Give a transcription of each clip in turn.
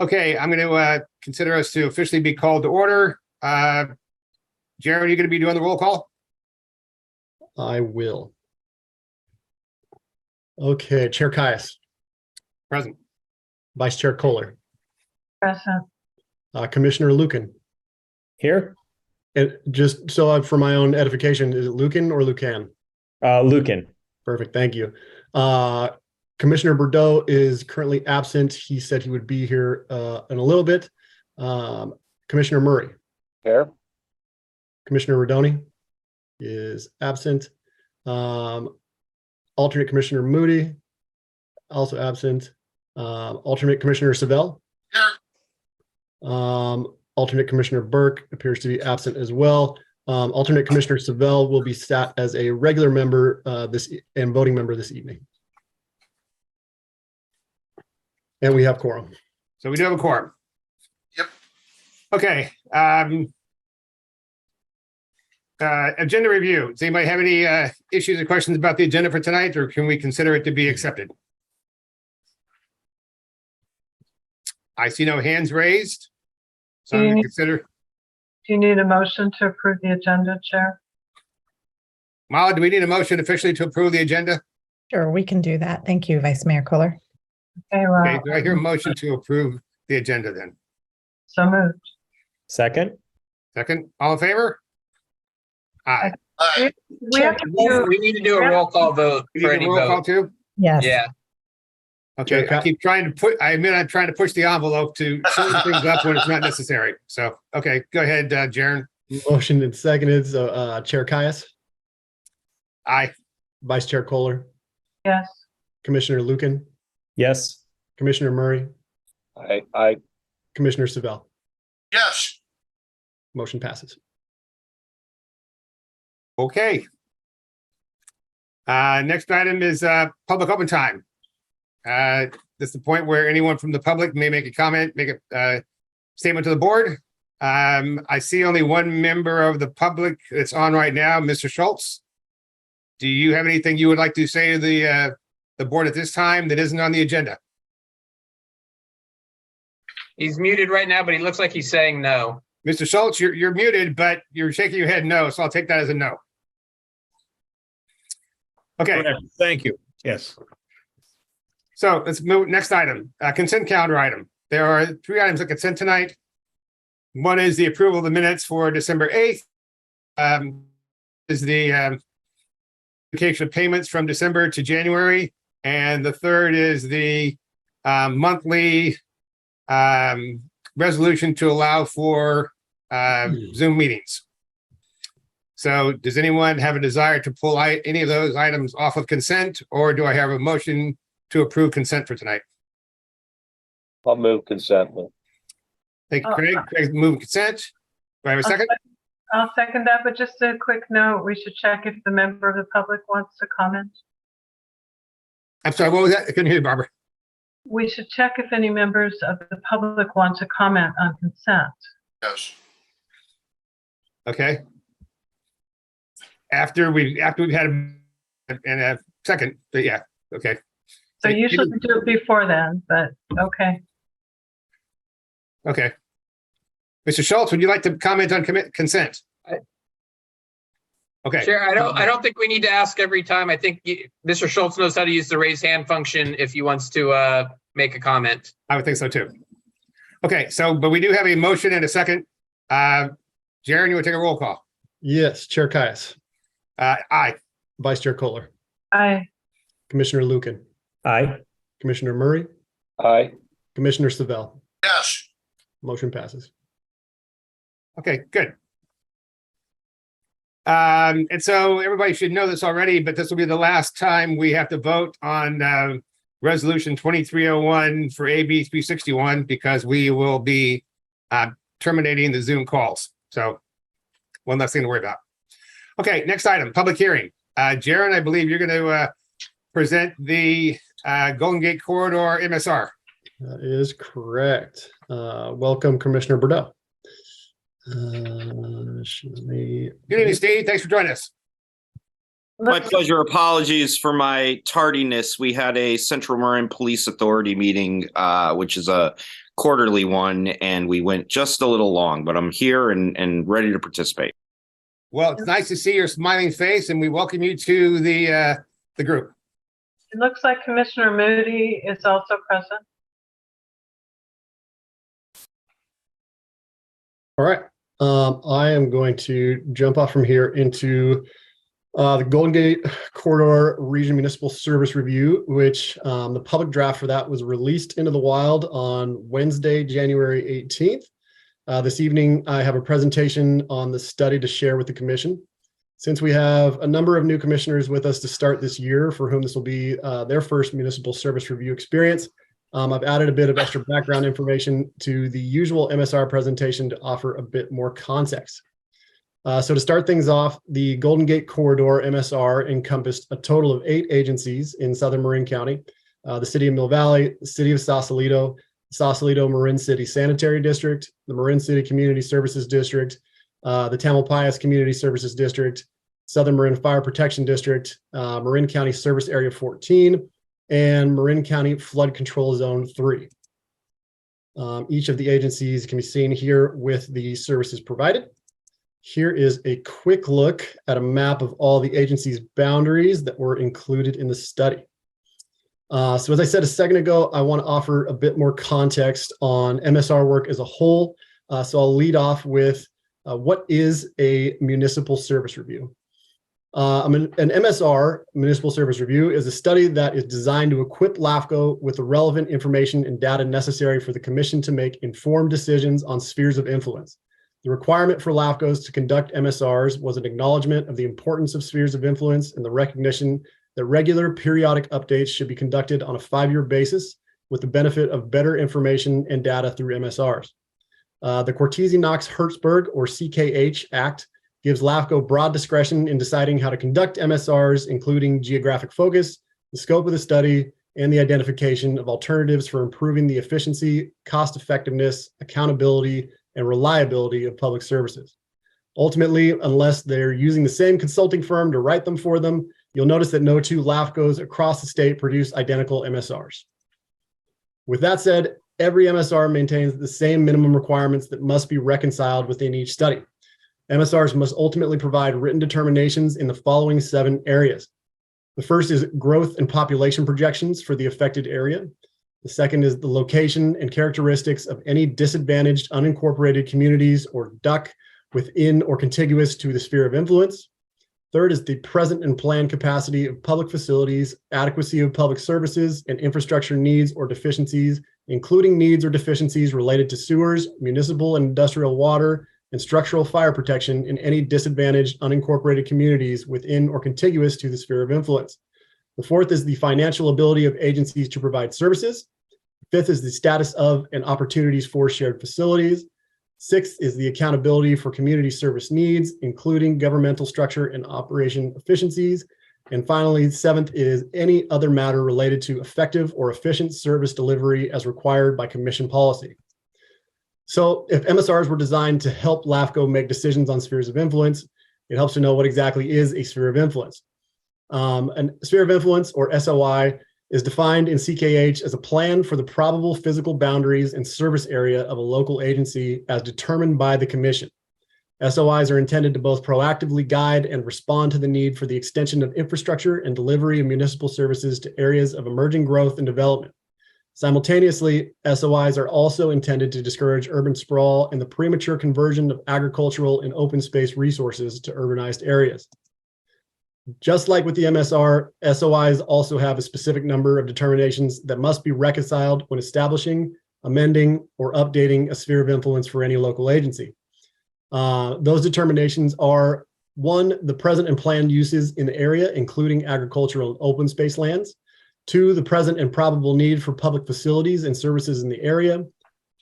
Okay, I'm going to consider us to officially be called to order. Jared, are you going to be doing the roll call? I will. Okay, Chair Caius. Present. Vice Chair Kohler. Present. Commissioner Lucan. Here? And just so for my own edification, is it Lucan or Lucan? Lucan. Perfect, thank you. Commissioner Bordeaux is currently absent. He said he would be here in a little bit. Commissioner Murray. Here. Commissioner Rodoni is absent. Alternate Commissioner Moody, also absent. Alternate Commissioner Savell. Here. Alternate Commissioner Burke appears to be absent as well. Alternate Commissioner Savell will be sat as a regular member and voting member this evening. And we have quorum. So we do have a quorum. Yep. Okay. Agenda review. Does anybody have any issues or questions about the agenda for tonight, or can we consider it to be accepted? I see no hands raised. So I'm going to consider. Do you need a motion to approve the agenda, Chair? Mala, do we need a motion officially to approve the agenda? Sure, we can do that. Thank you, Vice Mayor Kohler. Okay, well, Okay, do I hear a motion to approve the agenda then? so moved. Second? Second, all in favor? Aye. We have to do, We need to do a roll call vote We for need any a roll call vote. too? Yes. Yeah. Okay, I keep trying to put, I admit I'm trying to push the envelope to shorten things up when it's not necessary. So, okay, go ahead, Jaren. Motion and seconded. So Chair Caius, Aye. Vice Chair Kohler, yes. Commissioner Lucan, Yes. Commissioner Murray, I. Commissioner Savell. Yes. Motion passes. Okay. Next item is public open time. This is the point where anyone from the public may make a comment, make a statement to the board. I see only one member of the public that's on right now, Mr. Schultz. Do you have anything you would like to say to the board at this time that isn't on the agenda? He's muted right now, but he looks like he's saying no. Mr. Schultz, you're muted, but you're shaking your head no, so I'll take that as a no. Okay. Correct. Thank you. Yes. So let's move next item, consent calendar item. There are 3 items of consent tonight. One is the approval of the minutes for December 8th. Is the application of payments from December to January. And the third is the monthly resolution to allow for Zoom meetings. So does anyone have a desire to pull any of those items off of consent, or do I have a motion to approve consent for tonight? I'll move consent. Thank you, Craig. Craig's moving consent. Do I have a second? I'll second that, but just a quick note, we should check if the member of the public wants to comment. I'm sorry, what was that? I couldn't hear you, Barbara. We should check if any members of the public want to comment on consent. Yes. Okay. After we've had a second, but yeah, okay. So usually we do it before then, but okay. Okay. Mr. Schultz, would you like to comment on consent? Okay. Chair, I don't think we need to ask every time. I think Mr. Schultz knows how to use the raise hand function if he wants to make a comment. I would think so too. Okay, so, but we do have a motion and a second. Jaron, you want to take a roll call? Yes, Chair Caius, Aye. Vice Chair Kohler, Aye. Commissioner Lucan, Aye. Commissioner Murray, Aye. Commissioner Savell. Yes. Motion passes. Okay, good. And so everybody should know this already, but this will be the last time we have to vote on Resolution 2301 for AB 361 because we will be terminating the Zoom calls. So one less thing to worry about. Okay, next item, public hearing. Jaron, I believe you're going to present the Golden Gate Corridor MSR. That is correct. Welcome, Commissioner Bordeaux. Let me... Good evening, Steve. Thanks for joining us. My pleasure. Apologies for my tardiness. We had a Central Marin Police Authority meeting, which is a quarterly one, and we went just a little long, but I'm here and ready to participate. Well, it's nice to see your smiling face, and we welcome you to the group. It looks like Commissioner Moody is also present. All right. I am going to jump off from here into the Golden Gate Corridor Region Municipal Service Review, which the public draft for that was released into the wild on Wednesday, January 18th. This evening, I have a presentation on the study to share with the commission. Since we have a number of new commissioners with us to start this year, for whom this will be their first municipal service review experience, I've added a bit of extra background information to the usual MSR presentation to offer a bit more context. So to start things off, the Golden Gate Corridor MSR encompassed a total of 8 agencies in southern Marin County: the City of Mill Valley, the City of Sausalito, Sausalito Marin City Sanitary District, the Marin City Community Services District, the Tamalpais Community Services District, Southern Marin Fire Protection District, Marin County Service Area 14, and Marin County Flood Control Zone 3. Each of the agencies can be seen here with the services provided. Here is a quick look at a map of all the agencies' boundaries that were included in the study. So as I said a second ago, I want to offer a bit more context on MSR work as a whole. So I'll lead off with what is a municipal service review? An MSR, Municipal Service Review, is a study that is designed to equip LAFCo with the relevant information and data necessary for the commission to make informed decisions on spheres of influence. The requirement for LAFCOs to conduct MSRs was an acknowledgement of the importance of spheres of influence and the recognition that regular periodic updates should be conducted on a 5-year basis with the benefit of better information and data through MSRs. The Cortese-Knox-Hertzberg, or CKH Act, gives LAFCO broad discretion in deciding how to conduct MSRs, including geographic focus, the scope of the study, and the identification of alternatives for improving the efficiency, cost effectiveness, accountability, and reliability of public services. Ultimately, unless they're using the same consulting firm to write them for them, you'll notice that no 2 LAFCOs across the state produce identical MSRs. With that said, every MSR maintains the same minimum requirements that must be reconciled within each study. MSRs must ultimately provide written determinations in the following 7 areas. The first is growth and population projections for the affected area. The second is the location and characteristics of any disadvantaged unincorporated communities, or DUC, within or contiguous to the sphere of influence. Third is the present and planned capacity of public facilities, adequacy of public services, and infrastructure needs or deficiencies, including needs or deficiencies related to sewers, municipal and industrial water, and structural fire protection in any disadvantaged unincorporated communities within or contiguous to the sphere of influence. The fourth is the financial ability of agencies to provide services. Fifth is the status of and opportunities for shared facilities. Sixth is the accountability for community service needs, including governmental structure and operation efficiencies. And finally, 7th is any other matter related to effective or efficient service delivery as required by commission policy. So if MSRs were designed to help LAFCO make decisions on spheres of influence, it helps to know what exactly is a sphere of influence. A sphere of influence, or SOI, is defined in CKH as a plan for the probable physical boundaries and service area of a local agency as determined by the commission. SOIs are intended to both proactively guide and respond to the need for the extension of infrastructure and delivery of municipal services to areas of emerging growth and development. Simultaneously, SOIs are also intended to discourage urban sprawl and the premature conversion of agricultural and open space resources to urbanized areas. Just like with the MSR, SOIs also have a specific number of determinations that must be reconciled when establishing, amending, or updating a sphere of influence for any local agency. Those determinations are: 1, the present and planned uses in the area, including agricultural and open space lands; 2, the present and probable need for public facilities and services in the area;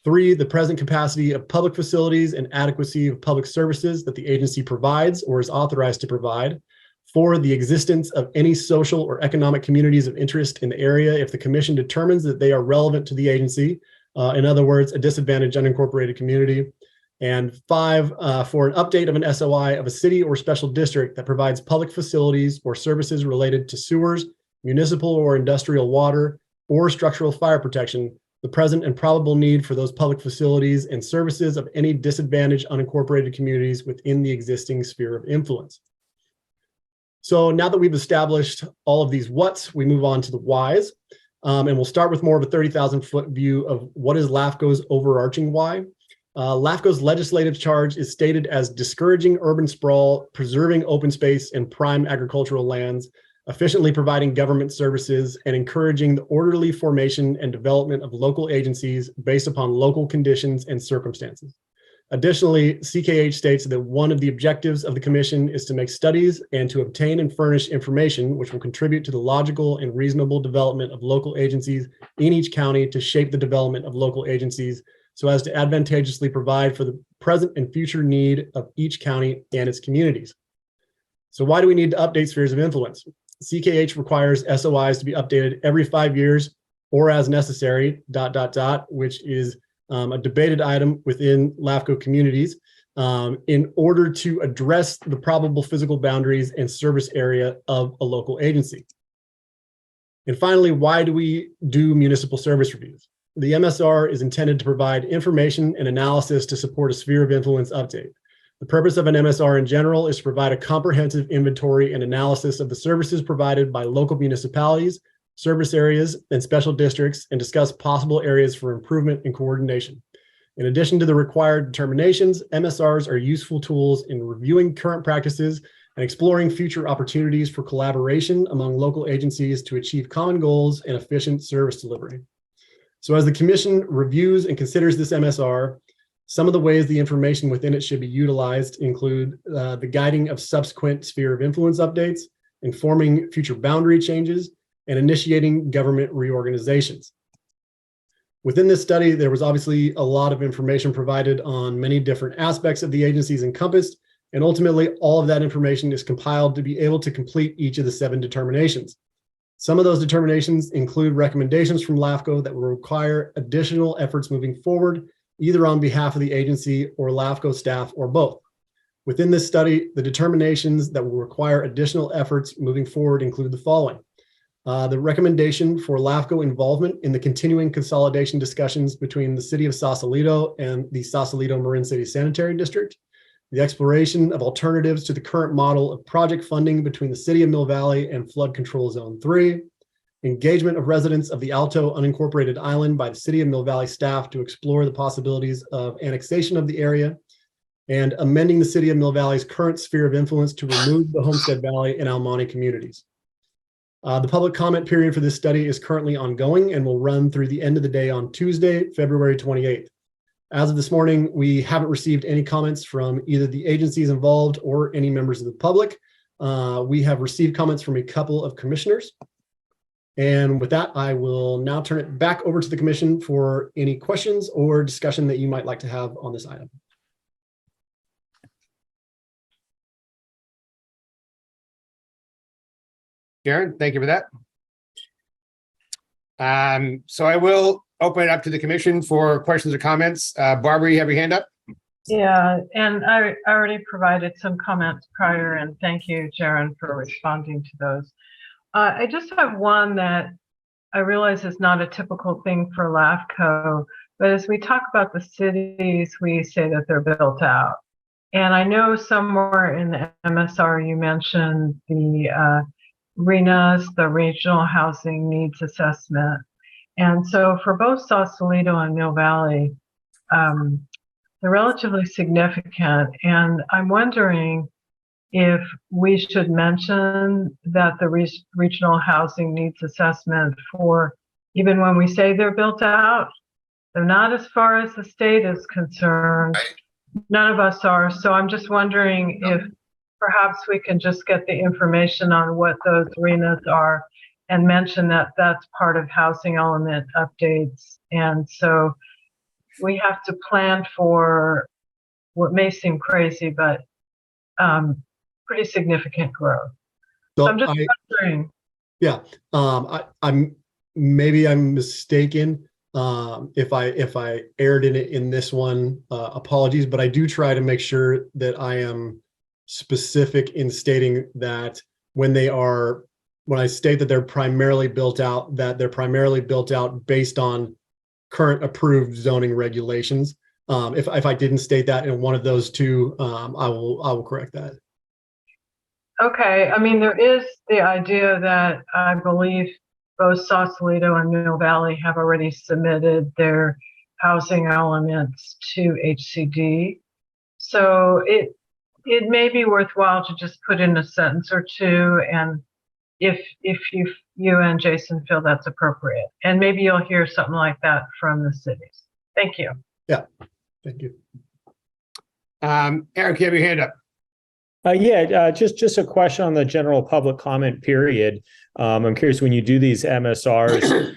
3, the present capacity of public facilities and adequacy of public services that the agency provides or is authorized to provide; 4, the existence of any social or economic communities of interest in the area if the commission determines that they are relevant to the agency, in other words, a disadvantaged unincorporated community; and 5, for an update of an SOI of a city or special district that provides public facilities or services related to sewers, municipal or industrial water, or structural fire protection the present and probable need for those public facilities and services of any disadvantaged unincorporated communities within the existing sphere of influence. So now that we've established all of these whats, we move on to the whys. And we'll start with more of a 30,000-foot view of what is LAFCo's overarching why. LAFCo's legislative charge is stated as discouraging urban sprawl, preserving open space and prime agricultural lands, efficiently providing government services, and encouraging the orderly formation and development of local agencies based upon local conditions and circumstances. Additionally, CKH states that one of the objectives of the commission is to make studies and to obtain and furnish information which will contribute to the logical and reasonable development of local agencies in each county to shape the development of local agencies so as to advantageously provide for the present and future need of each county and its communities. So why do we need to update spheres of influence? CKH requires SOIs to be updated every 5 years or as necessary, ... which is a debated item within LAFCo communities in order to address the probable physical boundaries and service area of a local agency. And finally, why do we do municipal service reviews? The MSR is intended to provide information and analysis to support a sphere of influence update. The purpose of an MSR in general is to provide a comprehensive inventory and analysis of the services provided by local municipalities, service areas, and special districts, and discuss possible areas for improvement and coordination. In addition to the required determinations, MSRs are useful tools in reviewing current practices and exploring future opportunities for collaboration among local agencies to achieve common goals and efficient service delivery. So as the commission reviews and considers this MSR, some of the ways the information within it should be utilized include the guiding of subsequent sphere of influence updates, informing future boundary changes, and initiating government reorganizations. Within this study, there was obviously a lot of information provided on many different aspects of the agencies encompassed, and ultimately all of that information is compiled to be able to complete each of the 7 determinations. Some of those determinations include recommendations from LAFCo that will require additional efforts moving forward, either on behalf of the agency or LAFCo staff or both. Within this study, the determinations that will require additional efforts moving forward include the following. The recommendation for LAFCo involvement in the continuing consolidation discussions between the city of Sausalito and the Sausalito Marin City Sanitary District, the exploration of alternatives to the current model of project funding between the city of Mill Valley and Flood Control Zone 3, engagement of residents of the Alto unincorporated island by the city of Mill Valley staff to explore the possibilities of annexation of the area, and amending the city of Mill Valley's current sphere of influence to remove the Homestead Valley and Almani communities. The public comment period for this study is currently ongoing and will run through the end of the day on Tuesday, February 28th. As of this morning, we haven't received any comments from either the agencies involved or any members of the public. We have received comments from a couple of commissioners. And with that, I will now turn it back over to the commission for any questions or discussion that you might like to have on this item. Sharon, thank you for that. So I will open it up to the commission for questions or comments. Barbara, you have your hand up? Yeah, and I already provided some comments prior, and thank you, Sharon, for responding to those. I just have one that I realize is not a typical thing for LAFCo, but as we talk about the cities, we say that they're built out. And I know somewhere in the MSR you mentioned the RHNAs, the Regional Housing Needs Assessment. And so for both Sausalito and Mill Valley, they're relatively significant. And I'm wondering if we should mention that the Regional Housing Needs Assessment, for even when we say they're built out, they're not as far as the state is concerned. None of us are. So I'm just wondering if perhaps we can just get the information on what those RHNAs are and mention that that's part of housing element updates. And so we have to plan for what may seem crazy, but pretty significant growth. So I'm just wondering. Yeah, I'm mistaken. If I erred in it in this one, apologies, but I do try to make sure that I am specific in stating that when I state that they're primarily built out, that they're primarily built out based on current approved zoning regulations. If I didn't state that in one of those two, I will correct that. Okay, I mean, there is the idea that I believe both Sausalito and Mill Valley have already submitted their housing elements to HCD. So it may be worthwhile to just put in a sentence or two, and if you and Jason feel that's appropriate, and maybe you'll hear something like that from the cities. Thank you. Yeah, thank you. Eric, you have your hand up. Just a question on the general public comment period. I'm curious, when you do these MSRs,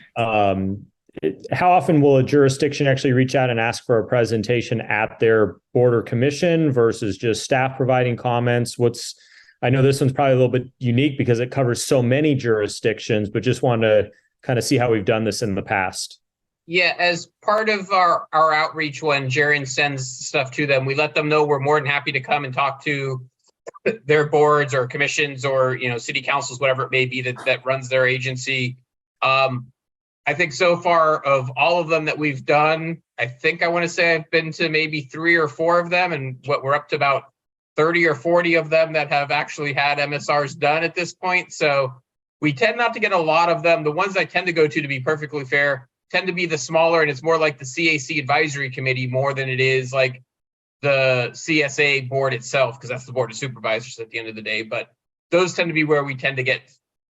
how often will a jurisdiction actually reach out and ask for a presentation at their board or commission versus just staff providing comments? I know this one's probably a little bit unique because it covers so many jurisdictions, but just want to kind of see how we've done this in the past. Yeah, as part of our outreach, when Jaren sends stuff to them, we let them know we're more than happy to come and talk to their boards or commissions or, city councils, whatever it may be that runs their agency. I think so far of all of them that we've done, I want to say I've been to maybe 3 or 4 of them, and we're up to about 30 or 40 of them that have actually had MSRs done at this point. So we tend not to get a lot of them. The ones I tend to go to be perfectly fair, tend to be the smaller, and it's more like the CAC advisory committee more than it is like the CSA board itself, because that's the board of supervisors at the end of the day. But those tend to be where we tend to get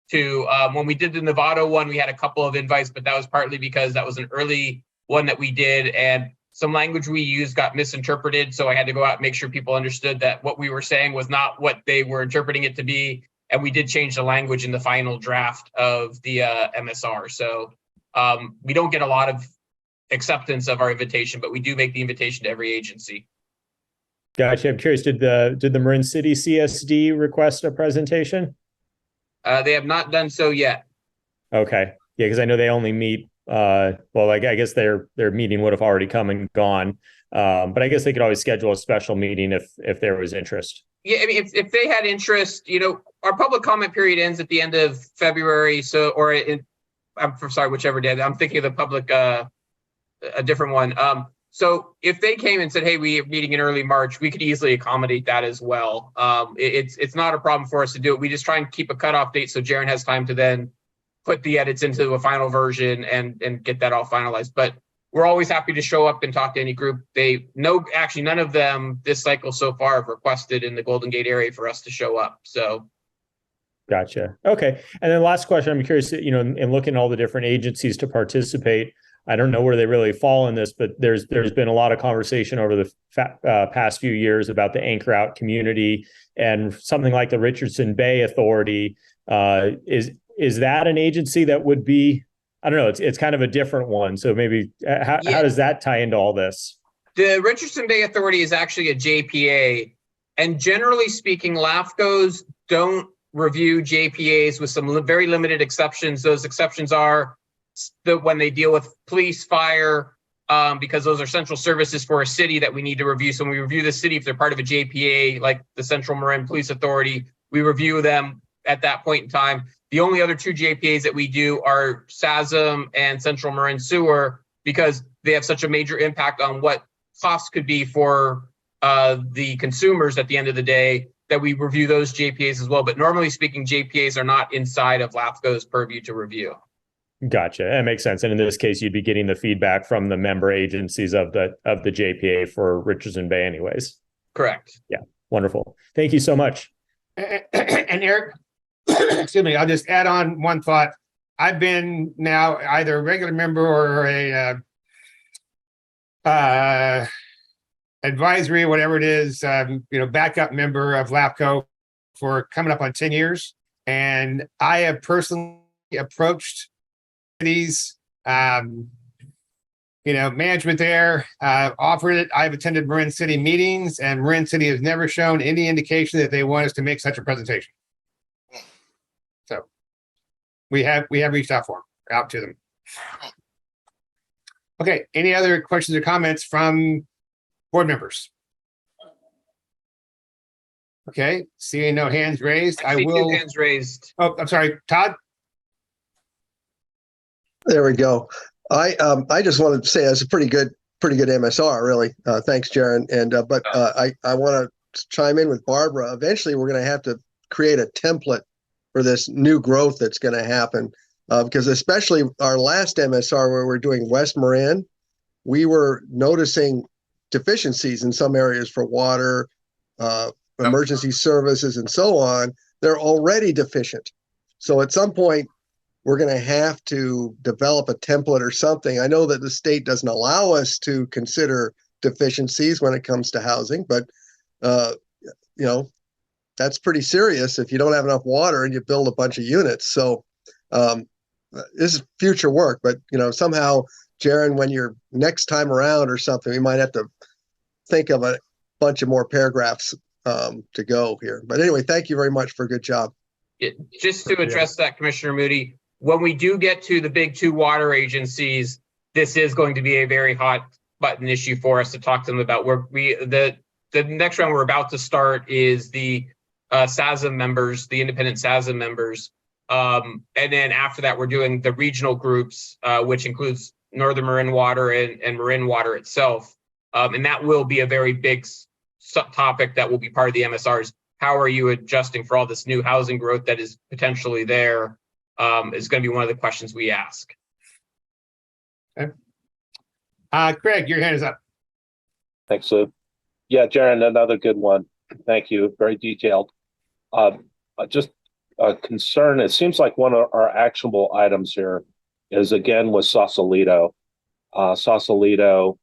to. When we did the Novato one, we had a couple of invites, but that was partly because that was an early one that we did, and some language we used got misinterpreted. So I had to go out and make sure people understood that what we were saying was not what they were interpreting it to be. And we did change the language in the final draft of the MSR. So we don't get a lot of acceptance of our invitation, but we do make the invitation to every agency. Gotcha. I'm curious, did the Marin City CSD request a presentation? They have not done so yet. Okay. Yeah, because I know they only meet, I guess their meeting would have already come and gone. But I guess they could always schedule a special meeting if there was interest. Yeah, I mean, if they had interest, our public comment period ends at the end of February. So, I'm sorry, whichever day. I'm thinking of the public, a different one. So if they came and said, hey, we are meeting in early March, we could easily accommodate that as well. It's not a problem for us to do it. We just try and keep a cutoff date so Jaren has time to then put the edits into a final version and get that all finalized. But we're always happy to show up and talk to any group. Actually, none of them this cycle so far have requested in the Golden Gate area for us to show up. So. Gotcha. Okay. And then last question, I'm curious, in looking at all the different agencies to participate, I don't know where they really fall in this, but there's been a lot of conversation over the past few years about the anchor out community and something like the Richardson Bay Authority. Is that an agency that would be, I don't know, it's kind of a different one. So maybe how does that tie into all this? The Richardson Bay Authority is actually a JPA, and generally speaking, LAFCos don't review JPAs with some very limited exceptions. Those exceptions are when they deal with police, fire, because those are central services for a city that we need to review. So when we review the city, if they're part of a JPA, like the Central Marin Police Authority, we review them at that point in time. The only other 2 JPAs that we do are SASM and Central Marin Sewer, because they have such a major impact on what costs could be for the consumers at the end of the day, that we review those JPAs as well. But normally speaking, JPAs are not inside of LAFCO's purview to review. Gotcha. That makes sense. And in this case, you'd be getting the feedback from the member agencies of the JPA for Richardson Bay anyways. Correct. Yeah. Wonderful. Thank you so much. And Eric, excuse me, I'll just add on one thought. I've been now either a regular member or a advisory, whatever it is, backup member of LAFCo for coming up on 10 years. And I have personally approached cities, management there, offered it. I've attended Marin City meetings, and Marin City has never shown any indication that they want us to make such a presentation. So we have reached out to them. Okay, any other questions or comments from board members? Okay, seeing no hands raised, I will. 2 hands raised. Oh, I'm sorry, Todd. There we go. I just wanted to say it's a pretty good MSR, really. Thanks, Jaron. And but I want to chime in with Barbara. Eventually, we're going to have to create a template for this new growth that's going to happen, because especially our last MSR where we're doing West Marin, we were noticing deficiencies in some areas for water, emergency services, and so on. They're already deficient. So at some point, we're going to have to develop a template or something. I know that the state doesn't allow us to consider deficiencies when it comes to housing, but that's pretty serious if you don't have enough water and you build a bunch of units. So this is future work, but somehow, Jaron, when you're next time around or something, we might have to think of a bunch of more paragraphs to go here. But anyway, thank you very much for a good job. Just to address that, Commissioner Moody, when we do get to the big two water agencies, this is going to be a very hot button issue for us to talk to them about. The next round we're about to start is the SASM members, the independent SASM members. And then after that, we're doing the regional groups, which includes Northern Marin Water and Marin Water itself. And that will be a very big topic that will be part of the MSRs. How are you adjusting for all this new housing growth that is potentially there? Is going to be one of the questions we ask. Okay. Craig, your hand is up. Thanks, Lou. Yeah, Jaron, another good one. Thank you. Very detailed. Just a concern. It seems like one of our actionable items here is, again, with Sausalito. Sausalito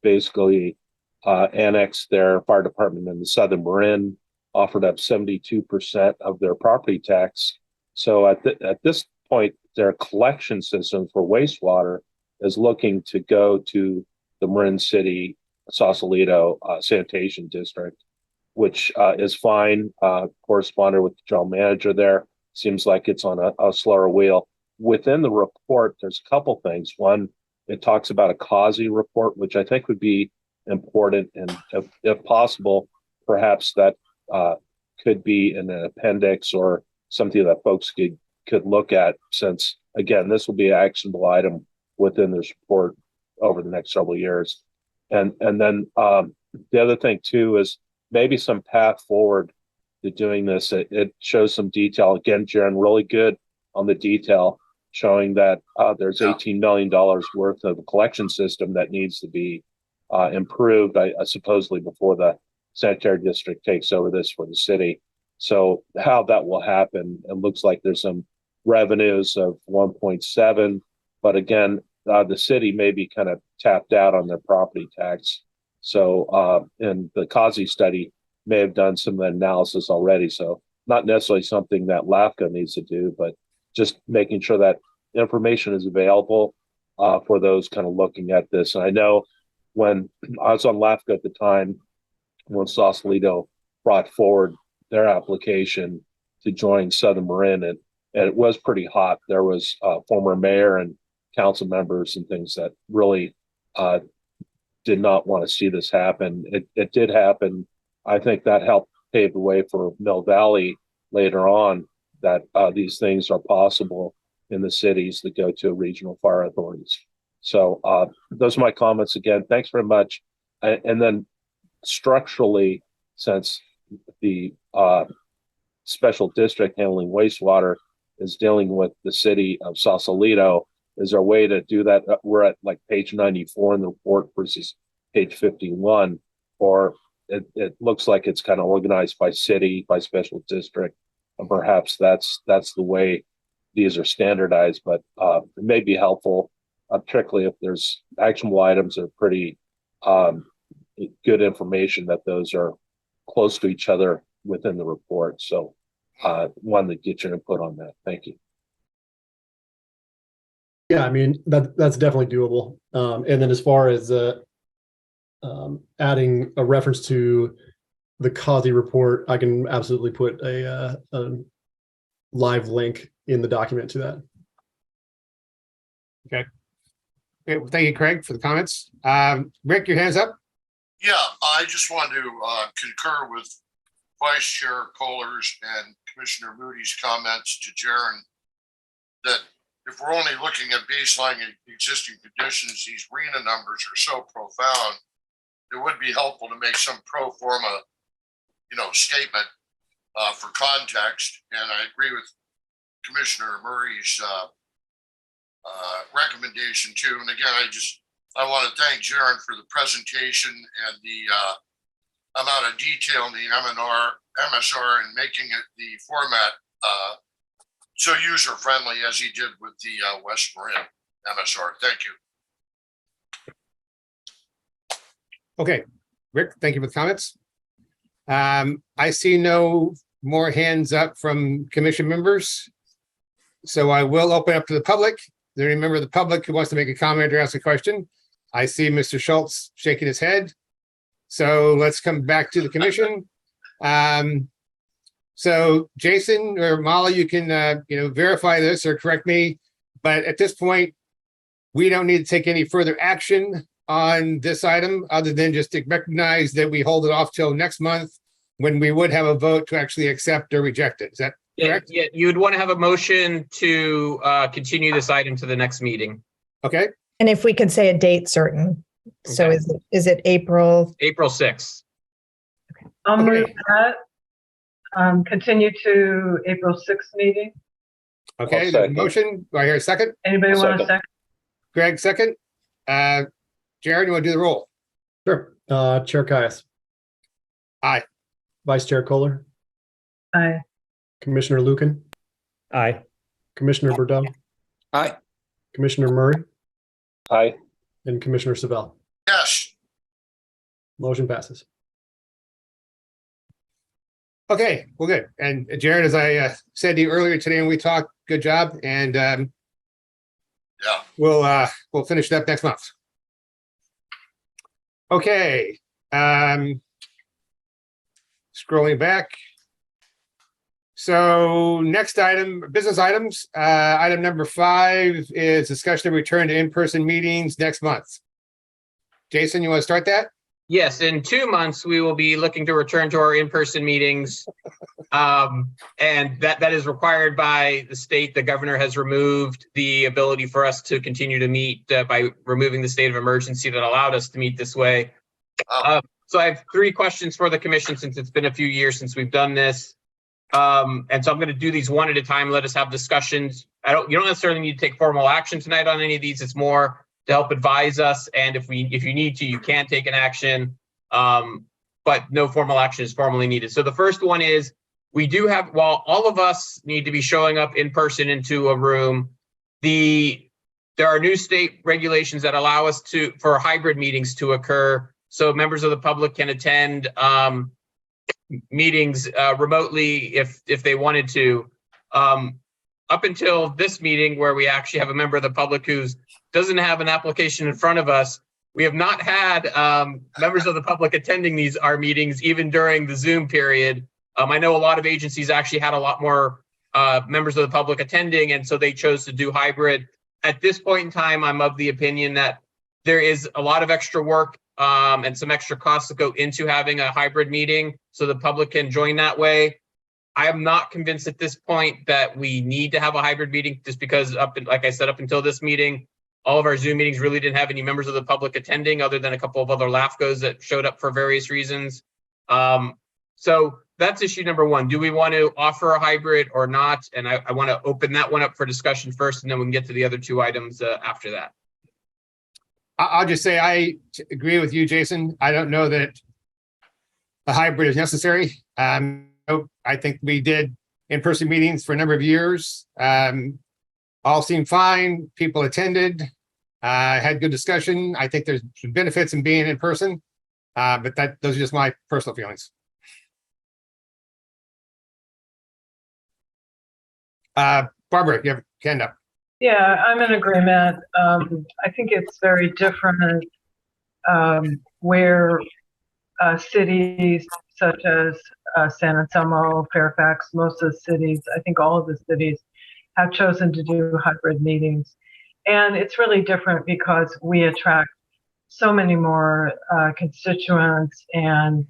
basically annexed their fire department in the Southern Marin, offered up 72% of their property tax. So at this point, their collection system for wastewater is looking to go to the Marin City Sausalito sanitation district, which is fine. Corresponded with the general manager there. Seems like it's on a slower wheel. Within the report, there's a couple things. One, it talks about a CAUSE report, which I think would be important, and if possible, perhaps that could be in an appendix or something that folks could look at, since, again, this will be an actionable item within this report over the next several years. And then the other thing too is maybe some path forward to doing this. It shows some detail. Again, Jaron, really good on the detail, showing that there's $18 million worth of a collection system that needs to be improved, supposedly before the sanitary district takes over this for the city. So how that will happen, it looks like there's some revenues of 1.7, but again, the city may be kind of tapped out on their property tax. So, and the CAUSE study may have done some analysis already. So not necessarily something that LAFCo needs to do, but just making sure that information is available for those kind of looking at this. And I know when I was on LAFCo at the time, when Sausalito brought forward their application to join Southern Marin, and it was pretty hot. There was former mayor and council members and things that really did not want to see this happen. It did happen. I think that helped pave the way for Mill Valley later on, that these things are possible in the cities that go to regional fire authorities. So those are my comments. Again, thanks very much. And then structurally, since the special district handling wastewater is dealing with the city of Sausalito, is there a way to do that? We're at like page 94 in the report versus page 51, or it looks like it's kind of organized by city, by special district, and perhaps that's the way these are standardized. But it may be helpful, particularly if there's actionable items that are pretty good information, that those are close to each other within the report. So wanted to get your input on that. Thank you. Yeah, I mean, that's definitely doable. And then as far as adding a reference to the CAUSE report, I can absolutely put a live link in the document to that. Okay, well, thank you, Craig, for the comments. Rick, your hand's up. Yeah, I just want to concur with Vice Chair Kohler's and Commissioner Moody's comments to Jaron, that if we're only looking at baseline existing conditions, these RENA numbers are so profound. It would be helpful to make some pro forma, statement for context. And I agree with Commissioner Murray's recommendation too. And again, I want to thank Jaron for the presentation and the amount of detail in the MSR and making it the format so user friendly as he did with the West Marin MSR. Thank you. Okay, Rick, thank you for the comments. I see no more hands up from commission members. So I will open up to the public. Is there any member of the public who wants to make a comment or ask a question? I see Mr. Schultz shaking his head. So let's come back to the commission. So Jason or Molly, you can verify this or correct me, but at this point, we don't need to take any further action on this item other than just to recognize that we hold it off till next month when we would have a vote to actually accept or reject it. Is that correct? Yeah, you would want to have a motion to continue this item to the next meeting. Okay. And if we could say a date certain. So Okay. is it April? April 6th. I'll Okay. move that. Continue to April 6th meeting. Okay, I'll there's a second. motion. Do I hear a second? Anybody I'll want a second. second? Greg, second. Jared, you want to do the roll? Sure. Chair Caius. Aye. Vice Chair Kohler. Aye. Commissioner Lucan. Aye. Commissioner Bordeaux. Aye. Commissioner Murray. Aye. And Commissioner Savell. Yes. Motion passes. Okay, well, good. And Jared, as I said to you earlier today when we talked, good job. And Yeah. we'll finish it up next month. Okay. Scrolling back. So next item, business items. Item number 5 is discussion of return to in-person meetings next month. Jason, you want to start that? Yes, in 2 months, we will be looking to return to our in-person meetings. And that is required by the state. The governor has removed the ability for us to continue to meet by removing the state of emergency that allowed us to meet this way. So I have 3 questions for the commission since it's been a few years since we've done this. And so I'm going to do these one at a time. Let us have discussions. You don't necessarily need to take formal action tonight on any of these. It's more to help advise us. And if you need to, you can take an action. But no formal action is formally needed. So the first one is we do have, while all of us need to be showing up in person into a room, there are new state regulations that allow us for hybrid meetings to occur. So members of the public can attend meetings remotely if they wanted to. Up until this meeting, where we actually have a member of the public who doesn't have an application in front of us, we have not had members of the public attending our meetings, even during the Zoom period. I know a lot of agencies actually had a lot more members of the public attending, and so they chose to do hybrid. At this point in time, I'm of the opinion that there is a lot of extra work and some extra costs that go into having a hybrid meeting so the public can join that way. I am not convinced at this point that we need to have a hybrid meeting, just because like I said, up until this meeting, all of our Zoom meetings really didn't have any members of the public attending other than a couple of other LAFCos that showed up for various reasons. So that's issue number 1. Do we want to offer a hybrid or not? And I want to open that one up for discussion first, and then we can get to the other 2 items after that. I'll just say I agree with you, Jason. I don't know that a hybrid is necessary. I think we did in-person meetings for a number of years. All seemed fine. People attended, had good discussion. I think there's some benefits in being in person, but those are just my personal feelings. Barbara, you have a hand up. Yeah, I'm in agreement. I think it's very different where cities such as San Anselmo, Fairfax, most of the cities, I think all of the cities have chosen to do hybrid meetings. And it's really different because we attract so many more constituents, and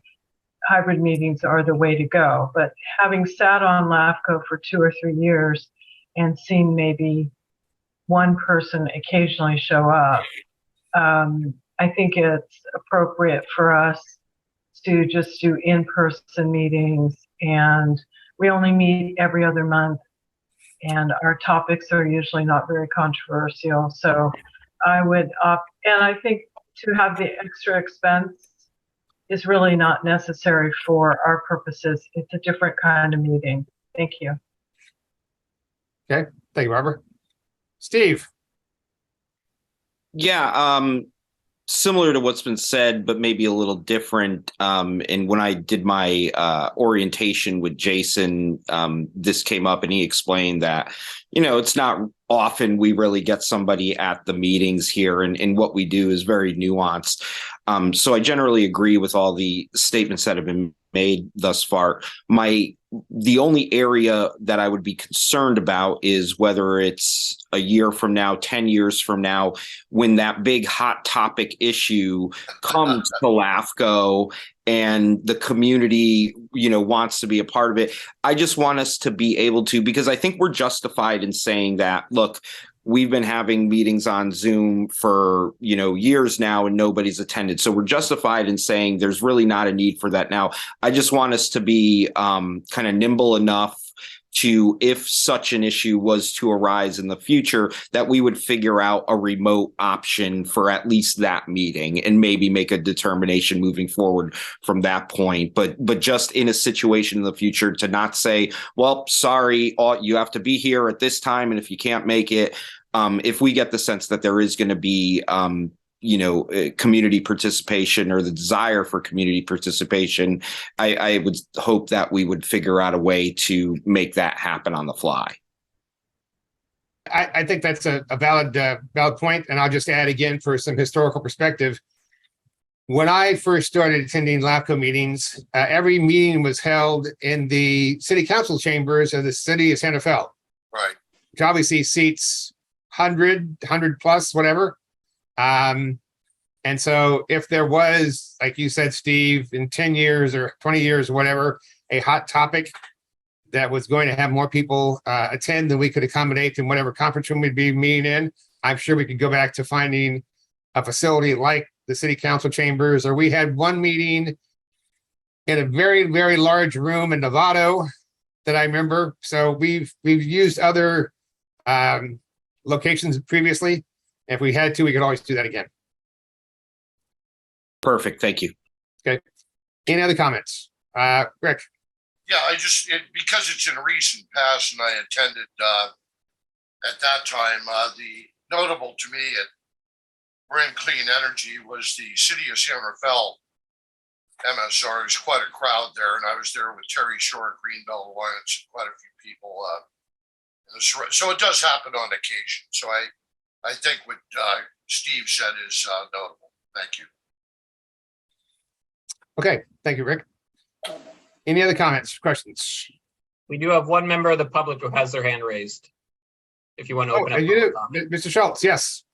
hybrid meetings are the way to go. But having sat on LAFCo for 2 or 3 years and seen maybe one person occasionally show up. I think it's appropriate for us to just do in-person meetings, and we only meet every other month, and our topics are usually not very controversial. So I would opt, and I think to have the extra expense is really not necessary for our purposes. It's a different kind of meeting. Thank you. Okay, thank you, Barbara. Steve. Yeah, similar to what's been said, but maybe a little different. And when I did my orientation with Jason, this came up and he explained that, it's not often we really get somebody at the meetings here, and what we do is very nuanced. So I generally agree with all the statements that have been made thus far. The only area that I would be concerned about is whether it's a year from now, 10 years from now, when that big hot topic issue comes to LAFCo and the community, wants to be a part of it. I just want us to be able to, because I think we're justified in saying that, look, we've been having meetings on Zoom for, years now and nobody's attended. So we're justified in saying there's really not a need for that now. I just want us to be kind of nimble enough to, if such an issue was to arise in the future, that we would figure out a remote option for at least that meeting and maybe make a determination moving forward from that point. But just in a situation in the future to not say, well, sorry, you have to be here at this time, and if you can't make it, if we get the sense that there is going to be community participation or the desire for community participation, I would hope that we would figure out a way to make that happen on the fly. I think that's a valid point, and I'll just add again for some historical perspective. When I first started attending LAFCo meetings, every meeting was held in the city council chambers of the city of Santa Fe. Right. Which obviously seats 100 plus, whatever. And so if there was, like you said, Steve, in 10 years or 20 years or whatever, a hot topic that was going to have more people attend than we could accommodate in whatever conference room we'd be meeting in, I'm sure we could go back to finding a facility like the city council chambers, or we had one meeting in a very, very large room in Novato that I remember. So we've used other locations previously. If we had to, we could always do that again. Perfect. Thank you. Okay. Any other comments? Rick? Yeah, because it's in recent past and I attended at that time, the notable to me at Marin Clean Energy was the City of Santa Fe MSR. There's quite a crowd there, and I was there with Terry Shore, Greenbelt Alliance, and quite a few people. So it does happen on occasion. So I think what Steve said is notable. Thank you. Okay, thank you, Rick. Any other comments, questions? We do have one member of the public who has their hand raised. If you want to open up. You do. Mr. Schultz, yes.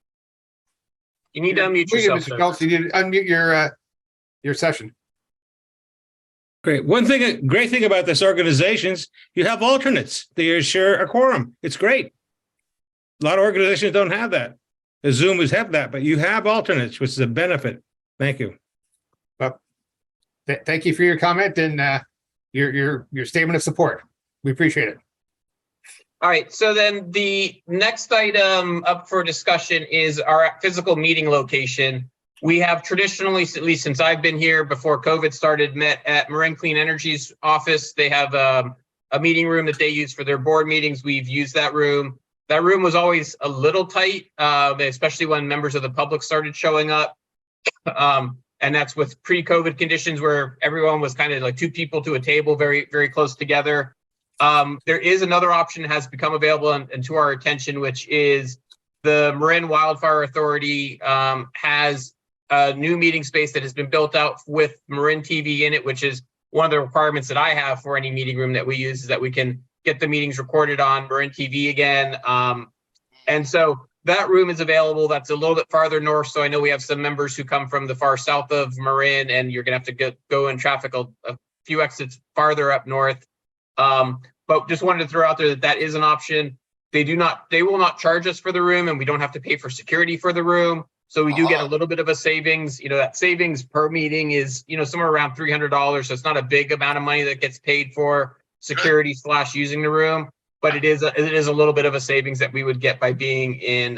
You need to unmute yourself. Mr. Schultz, you need to unmute your session. Great. Great thing about this organizations, you have alternates. They share a quorum. It's great. A lot of organizations don't have that. The Zoom has have that, but you have alternates, which is a benefit. Thank you. Well, thank you for your comment and your statement of support. We appreciate it. All right. So then the next item up for discussion is our physical meeting location. We have traditionally, at least since I've been here before COVID started, met at Marin Clean Energy's office. They have a meeting room that they use for their board meetings. We've used that room. That room was always a little tight, especially when members of the public started showing up. And that's with pre-COVID conditions where everyone was kind of like two people to a table, very, very close together. There is another option that has become available and to our attention, which is the Marin Wildfire Authority has a new meeting space that has been built out with Marin TV in it, which is one of the requirements that I have for any meeting room that we use, is that we can get the meetings recorded on Marin TV again. And so that room is available. That's a little bit farther north. So I know we have some members who come from the far south of Marin, and you're going to have to go in traffic a few exits farther up north. But just wanted to throw out there that is an option. they will not charge us for the room, and we don't have to pay for security for the room. So we do get a little bit of a savings. That savings per meeting is, somewhere around $300. So it's not a big amount of money that gets paid for security / using the room, but it is a little bit of a savings that we would get by being in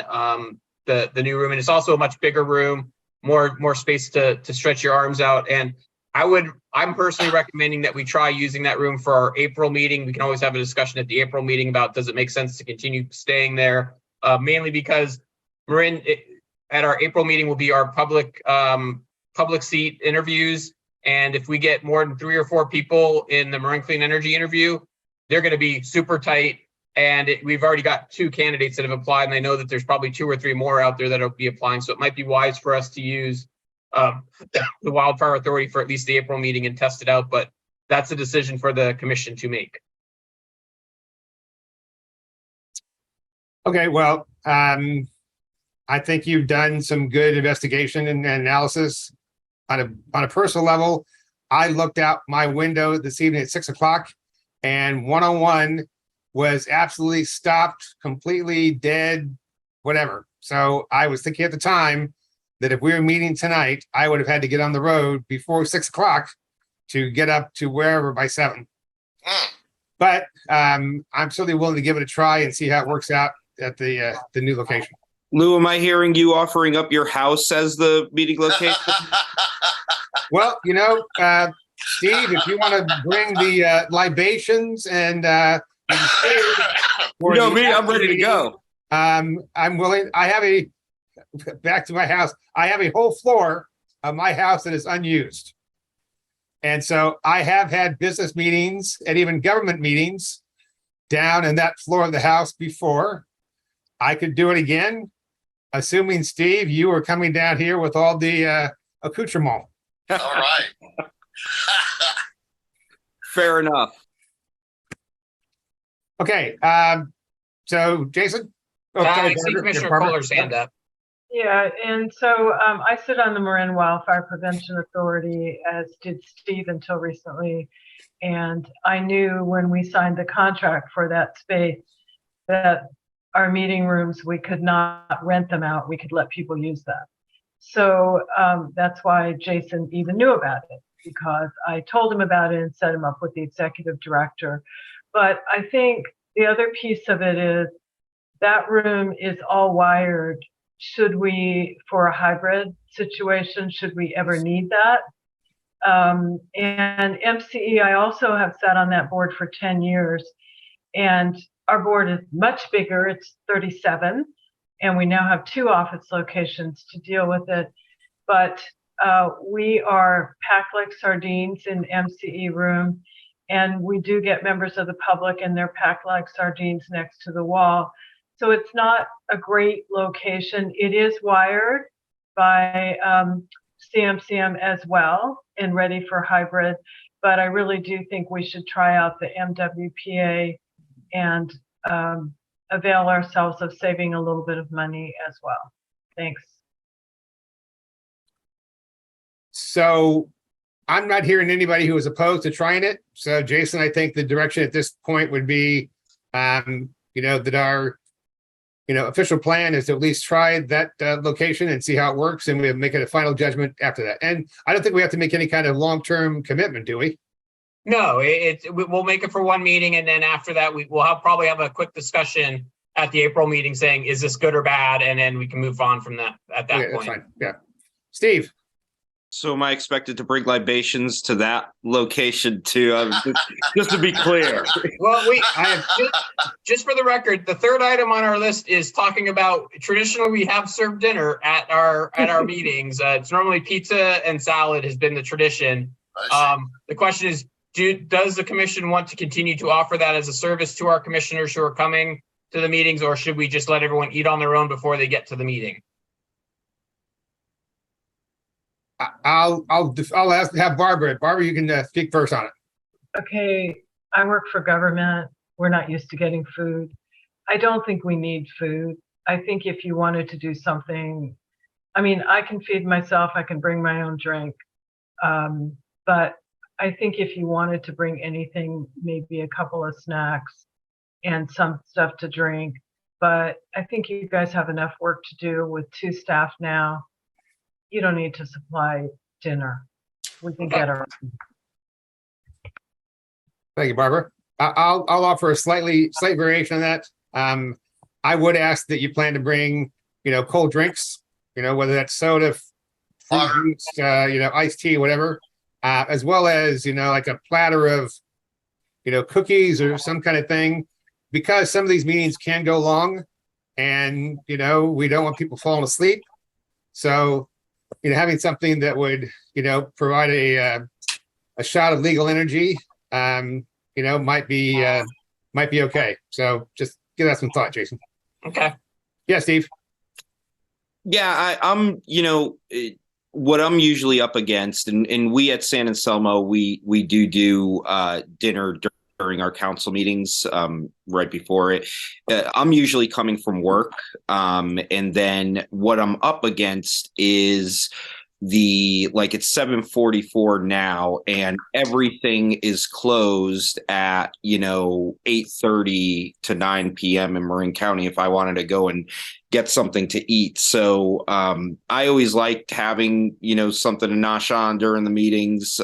the new room. And it's also a much bigger room, more space to stretch your arms out. And I'm personally recommending that we try using that room for our April meeting. We can always have a discussion at the April meeting about, does it make sense to continue staying there? Mainly because Marin, at our April meeting will be our public seat interviews. And if we get more than 3 or 4 people in the Marin Clean Energy interview, they're going to be super tight. And we've already got 2 candidates that have applied, and I know that there's probably 2 or 3 more out there that'll be applying. So it might be wise for us to use the Wildfire Authority for at least the April meeting and test it out. But that's a decision for the commission to make. Okay, well, I think you've done some good investigation and analysis. On a personal level, I looked out my window this evening at 6 o'clock, and 101 was absolutely stopped, completely dead, whatever. So I was thinking at the time that if we were meeting tonight, I would have had to get on the road before 6 o'clock to get up to wherever by 7. But I'm certainly willing to give it a try and see how it works out at the new location. Lou, am I hearing you offering up your house as the meeting location? Well, Steve, if you want to bring the libations and me, I'm ready to go. I'm willing. Back to my house. I have a whole floor of my house that is unused. And so I have had business meetings and even government meetings down in that floor of the house before. I could do it again, assuming, Steve, you were coming down here with all the accoutrement. All right. Fair enough. Okay. So, Jason? I see Commissioner Kohler's hand up. Yeah, and so I sit on the Marin Wildfire Prevention Authority, as did Steve until recently. And I knew when we signed the contract for that space that our meeting rooms, we could not rent them out. We could let people use them. So that's why Jason even knew about it, because I told him about it and set him up with the executive director. But I think the other piece of it is that room is all wired. Should we, for a hybrid situation, should we ever need that? And MCE, I also have sat on that board for 10 years, and our board is much bigger. It's 37, and we now have 2 office locations to deal with it. But we are packed like sardines in MCE room, and we do get members of the public, and they're packed like sardines next to the wall. So it's not a great location. It is wired by CMCM as well and ready for hybrid, but I really do think we should try out the MWPA and avail ourselves of saving a little bit of money as well. Thanks. So I'm not hearing anybody who is opposed to trying it. So Jason, I think the direction at this point would be, that our official plan is to at least try that location and see how it works, and we'll make it a final judgment after that. And I don't think we have to make any kind of long-term commitment, do we? No, we'll make it for one meeting, and then after that, we'll probably have a quick discussion at the April meeting saying, is this good or bad? And then we can move on from that at that point. That's fine. Yeah. Steve. So am I expected to bring libations to that location too? Just to be clear. Well, just for the record, the third item on our list is talking about traditionally we have served dinner at our meetings. It's normally pizza and salad has been the tradition. The question is, does the commission want to continue to offer that as a service to our commissioners who are coming to the meetings, or should we just let everyone eat on their own before they get to the meeting? I'll have Barbara. Barbara, you can speak first on it. Okay, I work for government. We're not used to getting food. I don't think we need food. I think if you wanted to do something, I can feed myself. I can bring my own drink. But I think if you wanted to bring anything, maybe a couple of snacks and some stuff to drink, but I think you guys have enough work to do with 2 staff now. You don't need to supply dinner. We can get our. Thank you, Barbara. I'll offer a slight variation on that. I would ask that you plan to bring, cold drinks, whether that's soda, fruit juice, iced tea, whatever, as well as, like a platter of, cookies or some kind of thing, because some of these meetings can go long and, we don't want people falling asleep. So, having something that would, provide a shot of legal energy, might be okay. So just give that some thought, Jason. Okay. Yeah, Steve. Yeah, I'm, what I'm usually up against, and we at San Anselmo, we do dinner during our council meetings, right before it. I'm usually coming from work, and then what I'm up against is it's 7:44 now, and everything is closed at 8:30 to 9 p.m. in Marin County if I wanted to go and get something to eat. So I always liked having something to nosh on during the meetings,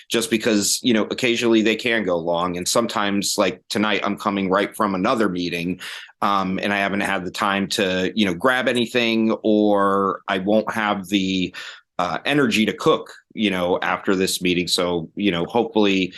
just because occasionally they can go long, and sometimes like tonight I'm coming right from another meeting, and I haven't had the time to grab anything, or I won't have the energy to cook after this meeting. So hopefully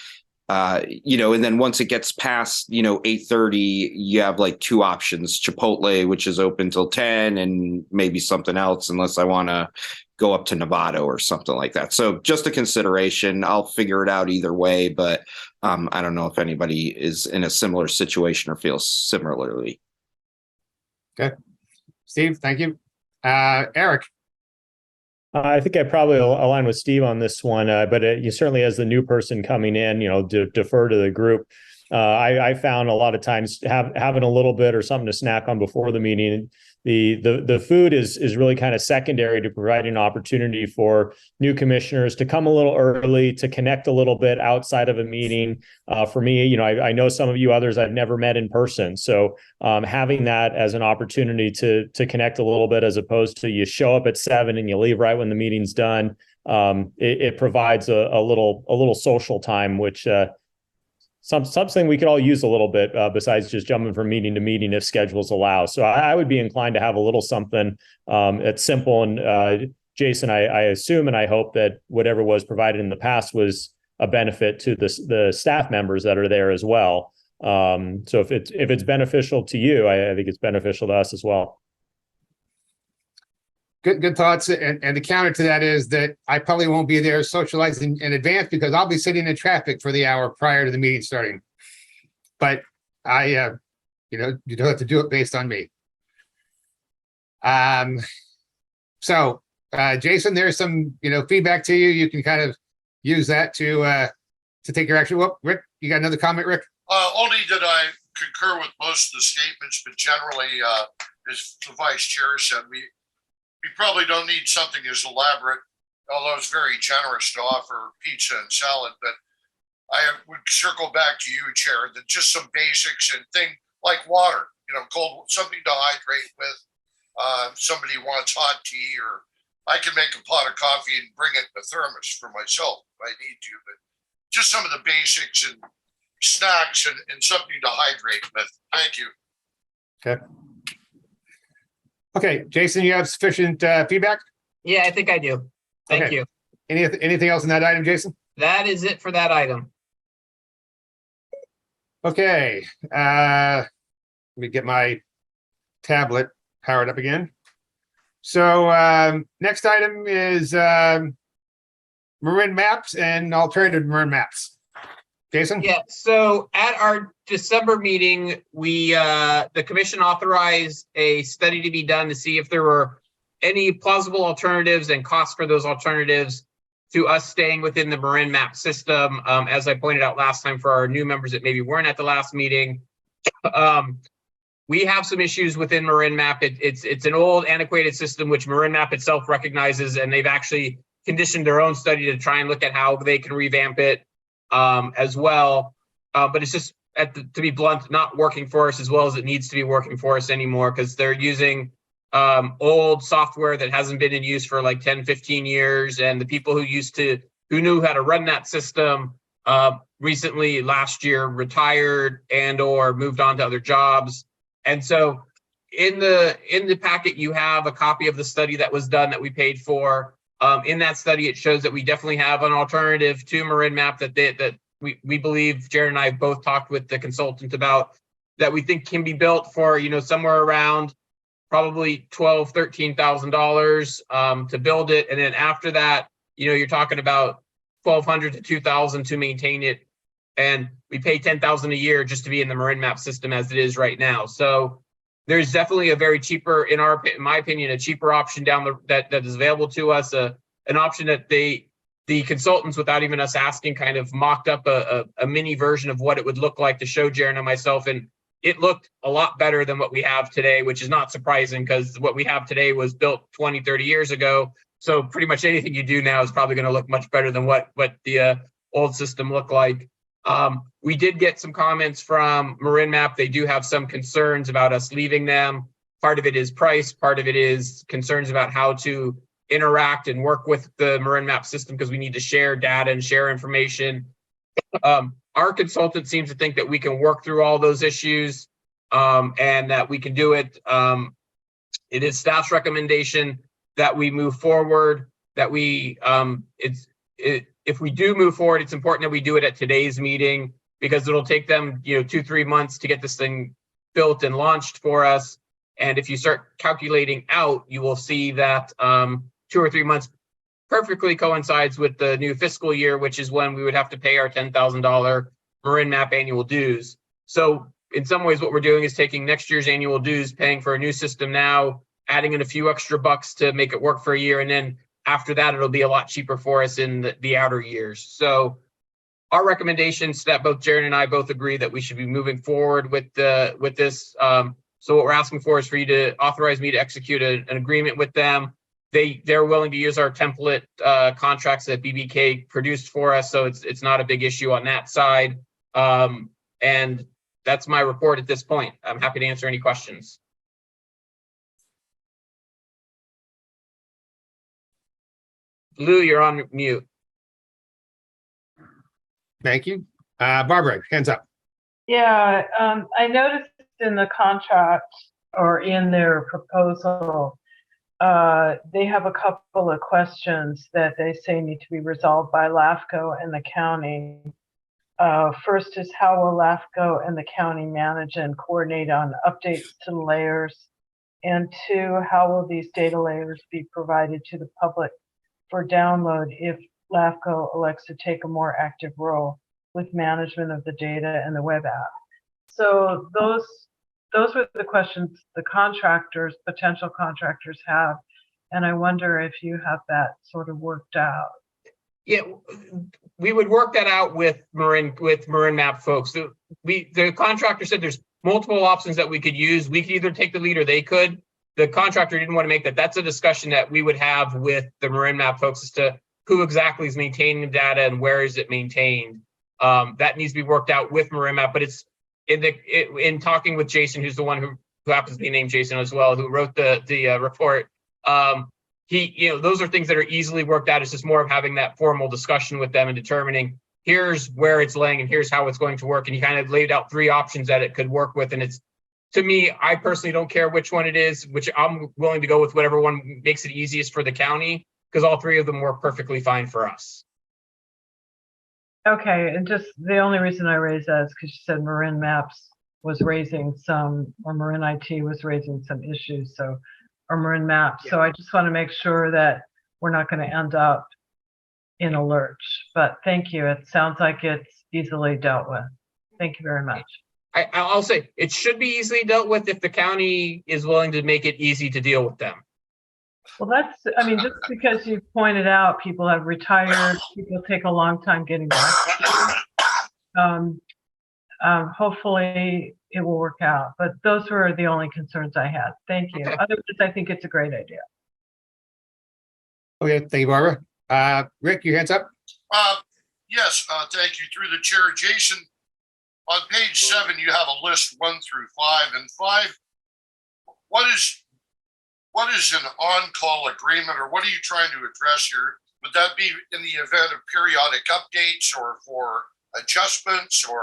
and then once it gets past 8:30, you have like 2 options: Chipotle, which is open till 10, and maybe something else unless I want to go up to Nevada or something like that. So just a consideration. I'll figure it out either way, but I don't know if anybody is in a similar situation or feels similarly. Okay. Steve, thank you. Eric. I think I probably align with Steve on this one, but you certainly, as the new person coming in, defer to the group. I found a lot of times having a little bit or something to snack on before the meeting. The food is really kind of secondary to providing an opportunity for new commissioners to come a little early, to connect a little bit outside of a meeting. For me, I know some of you others I've never met in person, so having that as an opportunity to connect a little bit, as opposed to you show up at 7 and you leave right when the meeting's done. It provides a little social time, which something we could all use a little bit, besides just jumping from meeting to meeting if schedules allow. So I would be inclined to have a little something that's simple. And Jason, I assume and I hope that whatever was provided in the past was a benefit to the staff members that are there as well. So if it's beneficial to you, I think it's beneficial to us as well. Good thoughts. And the counter to that is that I probably won't be there socializing in advance because I'll be sitting in traffic for the hour prior to the meeting starting. But you don't have to do it based on me. So Jason, there's some, feedback to you. You can kind of use that to take your action. Well, Rick, you got another comment, Rick? Only that I concur with most of the statements, but generally, as the vice chair said, we probably don't need something as elaborate, although it's very generous to offer pizza and salad. But I would circle back to you, Chair, that just some basics and things like water, cold, something to hydrate with. Somebody wants hot tea, or I can make a pot of coffee and bring it in a thermos for myself if I need to. But just some of the basics and snacks and something to hydrate with. Thank you. Okay. Okay, Jason, you have sufficient feedback? Yeah, I think I do. Thank you. Anything else in that item, Jason? That is it for that item. Okay, let me get my tablet powered up again. So next item is Marin maps and alternative Marin maps. Jason? Yeah, so at our December meeting, the commission authorized a study to be done to see if there were any plausible alternatives and costs for those alternatives to us staying within the Marin map system. As I pointed out last time for our new members that maybe weren't at the last meeting, we have some issues within Marin map. It's an old antiquated system, which Marin map itself recognizes, and they've actually conditioned their own study to try and look at how they can revamp it as well. But it's just to be blunt, not working for us as well as it needs to be working for us anymore, because they're using old software that hasn't been in use for like 10, 15 years. And the people who knew how to run that system recently last year retired and or moved on to other jobs. And so in the packet, you have a copy of the study that was done that we paid for. In that study, it shows that we definitely have an alternative to Marin Map that we believe, Jared and I have both talked with the consultant about, that we think can be built for, somewhere around probably $12,000, $13,000 to build it. And then after that, you're talking about $1,200 to $2,000 to maintain it. And we pay $10,000 a year just to be in the Marin Map system as it is right now. So there's definitely a very cheaper, in my opinion, a cheaper option that is available to us, an option that the consultants, without even us asking, kind of mocked up a mini version of what it would look like to show Jaron and myself. And it looked a lot better than what we have today, which is not surprising because what we have today was built 20, 30 years ago. So pretty much anything you do now is probably going to look much better than what the old system looked like. We did get some comments from Marin Map. They do have some concerns about us leaving them. Part of it is price. Part of it is concerns about how to interact and work with the Marin Map system, because we need to share data and share information. Our consultant seems to think that we can work through all those issues and that we can do it. It is staff's recommendation that we move forward, that if we do move forward, it's important that we do it at today's meeting, because it'll take them 2-3 months to get this thing built and launched for us. And if you start calculating out, you will see that 2 or 3 months perfectly coincides with the new fiscal year, which is when we would have to pay our $10,000 Marin Map annual dues. So in some ways, what we're doing is taking next year's annual dues, paying for a new system now, adding in a few extra bucks to make it work for a year, and then after that, it'll be a lot cheaper for us in the outer years. So our recommendations that both Jaron and I both agree that we should be moving forward with this. So what we're asking for is for you to authorize me to execute an agreement with them. They're willing to use our template contracts that BBK produced for us, so it's not a big issue on that side. And that's my report at this point. I'm happy to answer any questions. Lou, you're on mute. Thank you. Barbara, hands up. Yeah, I noticed in the contract or in their proposal, they have a couple of questions that they say need to be resolved by LAFCo and the county. First is, how will LAFCO and the county manage and coordinate on updates to layers? And 2, how will these data layers be provided to the public for download if LAFCO elects to take a more active role with management of the data and the web app? So those were the questions the potential contractors have. And I wonder if you have that sort of worked out. Yeah, we would work that out with Marin Map folks. The contractor said there's multiple options that we could use. We could either take the lead or they could. The contractor didn't want to make that. That's a discussion that we would have with the Marin Map folks as to who exactly is maintaining the data and where is it maintained. That needs to be worked out with Marin Map, but it's in talking with Jason, who's the one who happens to be named Jason as well, who wrote the report. Those are things that are easily worked out. It's just more of having that formal discussion with them and determining here's where it's laying and here's how it's going to work. And he kind of laid out 3 options that it could work with. And to me, I personally don't care which one it is, which I'm willing to go with whatever one makes it easiest for the county, because all 3 of them work perfectly fine for us. Okay, and just the only reason I raised that is because you said Marin Maps was raising some, or Marin IT was raising some issues, or Marin Maps. So I just want to make sure that we're not going to end up in a lurch. But thank you. It sounds like it's easily dealt with. Thank you very much. I'll say it should be easily dealt with if the county is willing to make it easy to deal with them. Well, just because you pointed out people have retired, people take a long time getting back. Hopefully it will work out, but those were the only concerns I had. Thank you. Okay. Otherwise, I think it's a great idea. Okay, thank you, Barbara. Rick, your hands up. Yes, thank you. Through the chair, Jason, on page 7, you have a list 1 through 5, and 5. What is an on-call agreement, or what are you trying to address here? Would that be in the event of periodic updates or for adjustments, or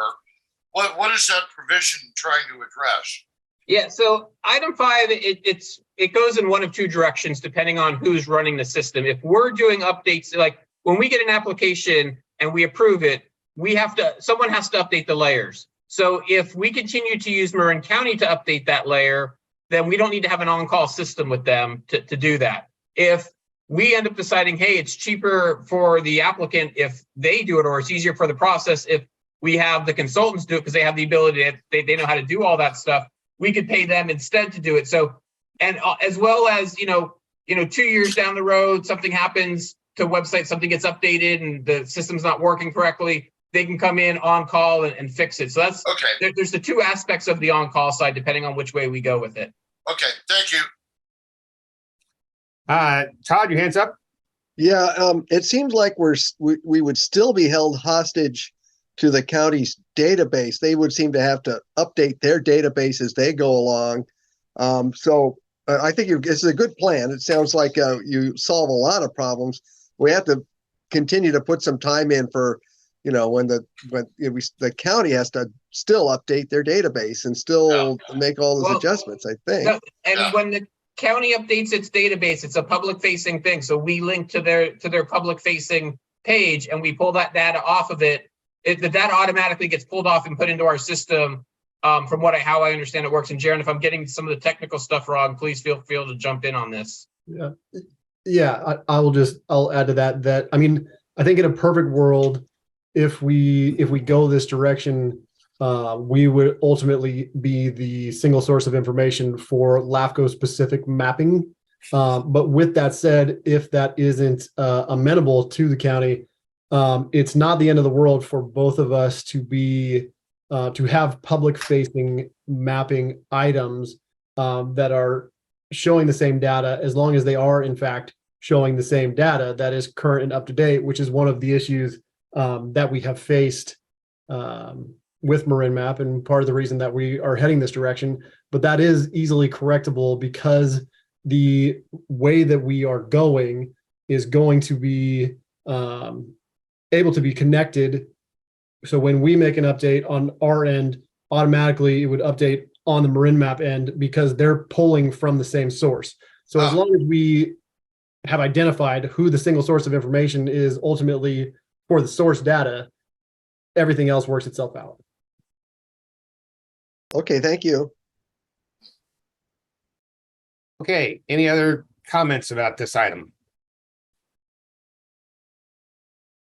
what is that provision trying to address? Yeah, so item 5, it goes in one of two directions depending on who's running the system. If we're doing updates, like when we get an application and we approve it, someone has to update the layers. So if we continue to use Marin County to update that layer, then we don't need to have an on-call system with them to do that. If we end up deciding, hey, it's cheaper for the applicant if they do it, or it's easier for the process if we have the consultants do it because they have the ability, they know how to do all that stuff, we could pay them instead to do it. So, and as well as, 2 years down the road, something happens to a website, something gets updated and the system's not working correctly, they can come in on call and fix it. So that's okay. There's the two aspects of the on-call side, depending on which way we go with it. Okay, thank you. Todd, your hands up. Yeah, it seems like we would still be held hostage to the county's database. They would seem to have to update their database as they go along. So I think this is a good plan. It sounds like you solve a lot of problems. We have to continue to put some time in for, when the county has to still update their database and still make all those adjustments, I think. No, and when the county updates its database, it's a public facing thing. So we link to their public facing page and we pull that data off of it. The data automatically gets pulled off and put into our system from how I understand it works. And Jaron, if I'm getting some of the technical stuff wrong, please feel free to jump in on this. Yeah. I'll add to that. I mean, I think in a perfect world, if we go this direction, we would ultimately be the single source of information for LAFCO specific mapping. But with that said, if that isn't amenable to the county, it's not the end of the world for both of us to have public facing mapping items that are showing the same data, as long as they are in fact showing the same data that is current and up to date, which is one of the issues that we have faced with Marin Map, and part of the reason that we are heading this direction. But that is easily correctable because the way that we are going is going to be able to be connected. So when we make an update on our end, automatically it would update on the Marin Map end because they're pulling from the same source. So as long as we have identified who the single source of information is ultimately for the source data, everything else works itself out. Okay, thank you. Okay, any other comments about this item?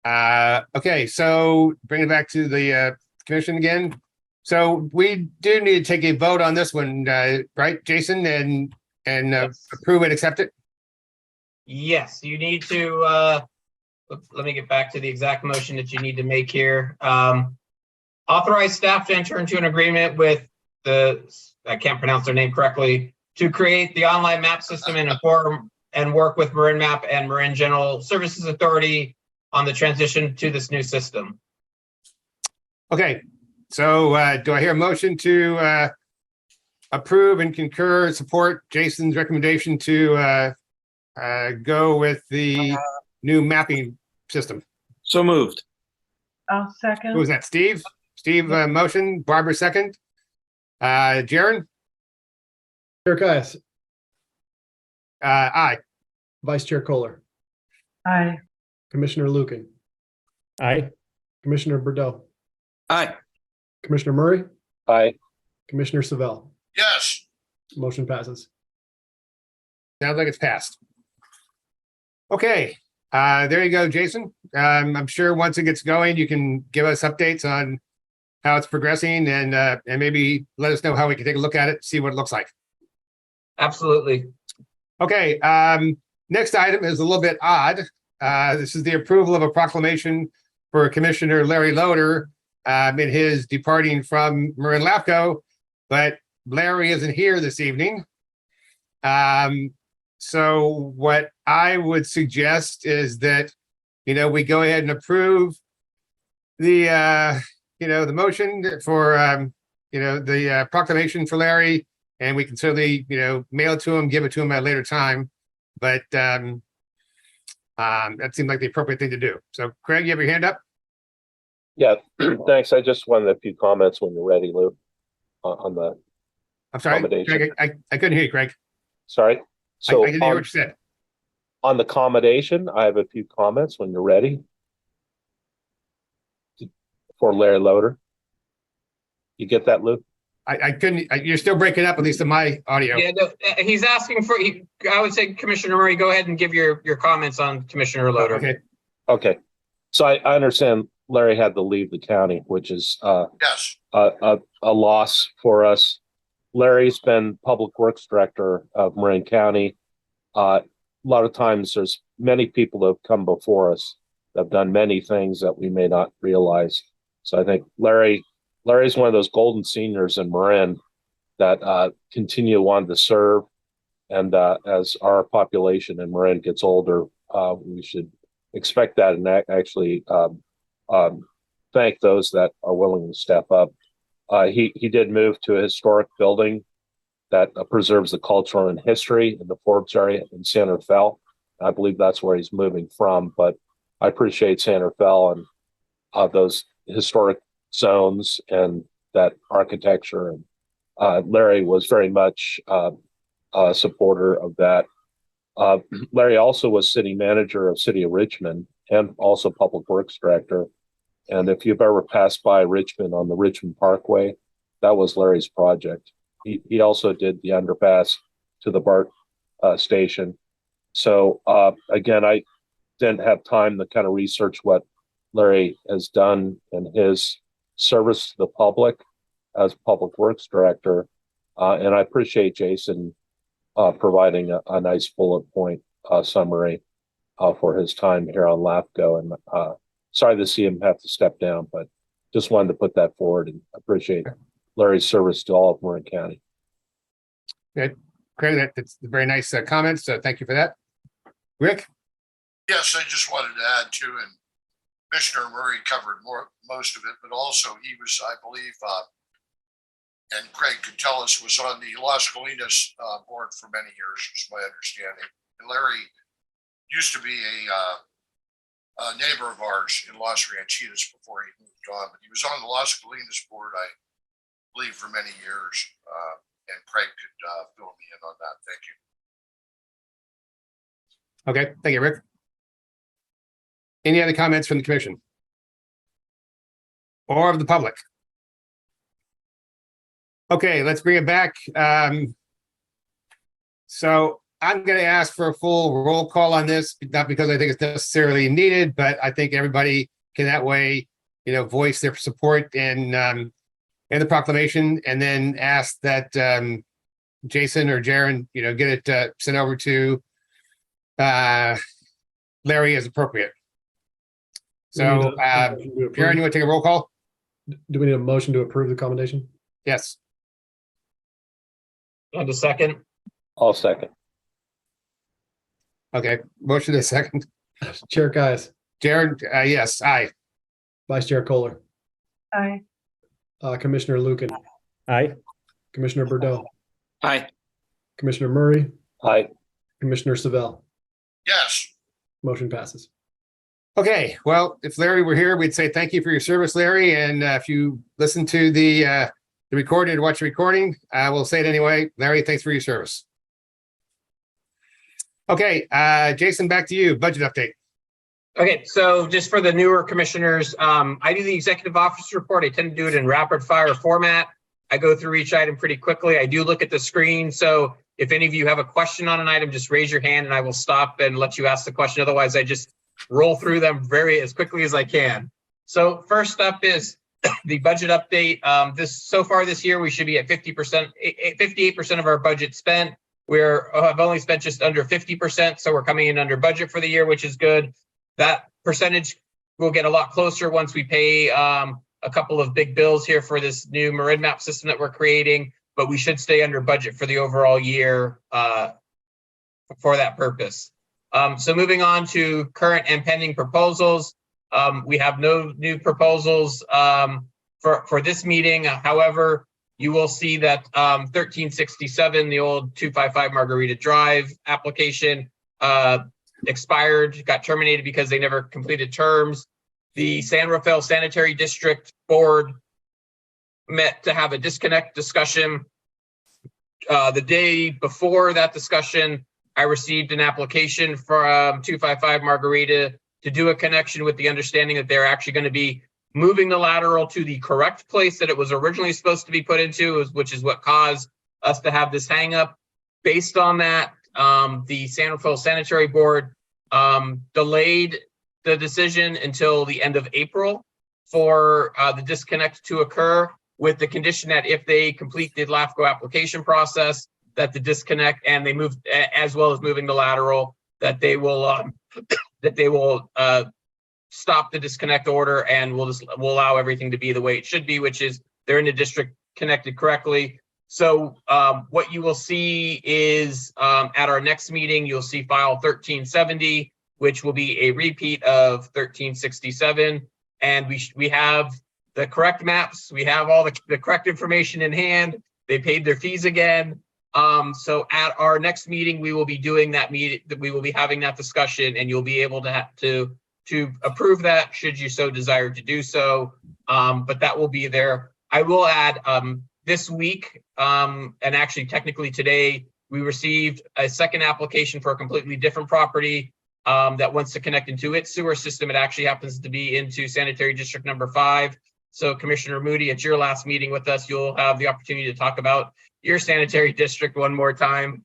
Okay, so bring it back to the commission again. So we do need to take a vote on this one, right, Jason, and Yes. approve and accept it? Yes, you need to, let me get back to the exact motion that you need to make here. Authorize staff to enter into an agreement with I can't pronounce their name correctly, to create the online map system and inform and work with Marin Map and Marin General Services Authority on the transition to this new system. Okay, so do I hear a motion to approve and concur, support Jason's recommendation to go with the new mapping system? So moved. I'll Who second. was that, Steve? Steve, motion, Barbara, second. Jaron? Chair Caius, Aye. Vice Chair Kohler, Aye. Commissioner Lucan, Aye. Commissioner Bordeaux, Aye. Commissioner Murray, Aye. Commissioner Savell. Yes, Motion passes. Sounds like it's passed. Okay, there you go, Jason. I'm sure once it gets going, you can give us updates on how it's progressing and maybe let us know how we can take a look at it, see what it looks like. Absolutely. Okay, next item is a little bit odd. This is the approval of a proclamation for Commissioner Larry Loader in his departing from Marin LAFCo, but Larry isn't here this evening. So what I would suggest is that, we go ahead and approve the, the motion for, the proclamation for Larry, and we can certainly, mail it to him, give it to him at a later time. But that seemed like the appropriate thing to do. So Craig, you have your hand up? Yeah, thanks. I just wanted a few comments when you're ready, Lou, on the I'm sorry, accommodation. Craig, I couldn't hear you, Craig. Sorry. So I didn't hear what you said. on the accommodation, I have a few comments when you're ready for Larry Loader. You get that, Lou? I couldn't, you're still breaking up, at least in my audio. Yeah, no, he's asking for, I would say, Commissioner Murray, go ahead and give your comments on Commissioner Loader. Okay. Okay. So I understand Larry had to leave the county, which is Yes. a loss for us. Larry's been Public Works Director of Marin County. A lot of times there's many people that have come before us that have done many things that we may not realize. So I think Larry's one of those golden seniors in Marin that continue wanting to serve. And as our population in Marin gets older, we should expect that and actually thank those that are willing to step up. He did move to a historic building that preserves the culture and history in the Forbes area in Santa Fe. I believe that's where he's moving from, but I appreciate Santa Fe and those historic zones and that architecture. And Larry was very much a supporter of that. Larry also was city manager of City of Richmond and also Public Works Director. And if you've ever passed by Richmond on the Richmond Parkway, that was Larry's project. He also did the underpass to the BART station. So again, I didn't have time to kind of research what Larry has done in his service to the public as Public Works Director. And I appreciate Jason providing a nice bullet point summary for his time here on LAFCo. And sorry to see him have to step down, but just wanted to put that forward and appreciate Larry's service to all of Marin County. Good. Craig, that's a very nice comments. So thank you for that. Rick? Yes, I just wanted to add too, and Commissioner Murray covered most of it, but also he was, I believe, and Craig could tell us, was on the Las Colinas board for many years, was my understanding. And Larry used to be a neighbor of ours in Las Ranchitas before he moved on, but he was on the Las Colinas board, I believe, for many years. And Craig could fill me in on that. Thank you. Okay, thank you, Rick. Any other comments from the commission? Or of the public? Okay, let's bring it back. So I'm going to ask for a full roll call on this, not because I think it's necessarily needed, but I think everybody can that way, voice their support in the proclamation, and then ask that Jason or Jaron, get it sent over to Larry as appropriate. So, Jaron, you want to take a roll call? Do we need a motion to approve the commendation? Yes. And a second. I'll second. Okay, motion is second. Chair Kais, Jaron, yes, aye. Vice Chair Kohler, Aye. Commissioner Lucan, Aye. Commissioner Bordeaux, Aye. Commissioner Murray, Aye. Commissioner Savell. Yes. Motion passes. Okay, well, if Larry were here, we'd say thank you for your service, Larry. And if you listen to the recording or watch the recording, we'll say it anyway. Larry, thanks for your service. Okay, Jason, back to you. Budget update. Okay, so just for the newer commissioners, I do the executive officer report. I tend to do it in rapid fire format. I go through each item pretty quickly. I do look at the screen. So if any of you have a question on an item, just raise your hand and I will stop and let you ask the question. Otherwise, I just roll through them as quickly as I can. So first up is the budget update. So far this year, we should be at 50%, 58% of our budget spent. Have only spent just under 50%. So we're coming in under budget for the year, which is good. That percentage will get a lot closer once we pay a couple of big bills here for this new Marin map system that we're creating, but we should stay under budget for the overall year for that purpose. So moving on to current and pending proposals. We have no new proposals for this meeting. However, you will see that 1367, the old 255 Margarita Drive application, expired, got terminated because they never completed terms. The San Rafael Sanitary District Board met to have a disconnect discussion. The day before that discussion, I received an application from 255 Margarita to do a connection with the understanding that they're actually going to be moving the lateral to the correct place that it was originally supposed to be put into, which is what caused us to have this hang up. Based on that, the San Rafael Sanitary Board delayed the decision until the end of April for the disconnect to occur, with the condition that if they complete the LAFCo application process, that the disconnect and they move, as well as moving the lateral, that they will stop the disconnect order, and we'll allow everything to be the way it should be, which is they're in the district connected correctly. So what you will see is at our next meeting, you'll see file 1370, which will be a repeat of 1367. And we have the correct maps. We have all the correct information in hand. They paid their fees again. So at our next meeting, we will be doing that meeting. We will be having that discussion, and you'll be able to approve that should you so desire to do so. But that will be there. I will add this week, and actually technically today, we received a second application for a completely different property that wants to connect into its sewer system. It actually happens to be into sanitary district number 5. So Commissioner Moody, at your last meeting with us, you'll have the opportunity to talk about your sanitary district one more time.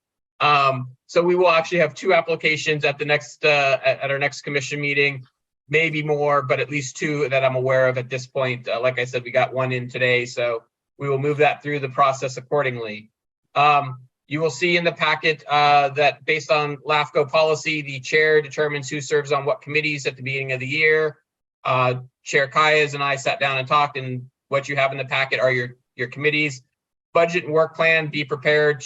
So we will actually have 2 applications at the next at our next commission meeting, maybe more, but at least 2 that I'm aware of at this point. Like I said, we got 1 in today, so we will move that through the process accordingly. You will see in the packet that based on LAFCo policy, the chair determines who serves on what committees at the beginning of the year. Chair Kayas and I sat down and talked, and what you have in the packet are your committees. Budget and work plan, be prepared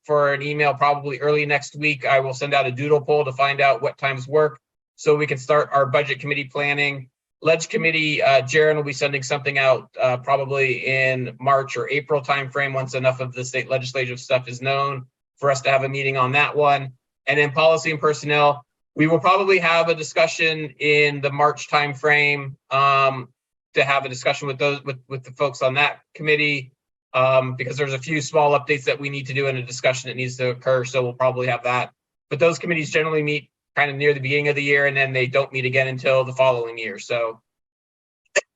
for an email probably early next week. I will send out a doodle poll to find out what times work so we can start our budget committee planning. Ledge committee, Jaron will be sending something out probably in March or April timeframe once enough of the state legislative stuff is known for us to have a meeting on that one. And then policy and personnel, we will probably have a discussion in the March timeframe to have a discussion with the folks on that committee. Because there's a few small updates that we need to do in a discussion that needs to occur. So we'll probably have that. But those committees generally meet kind of near the beginning of the year, and then they don't meet again until the following year. So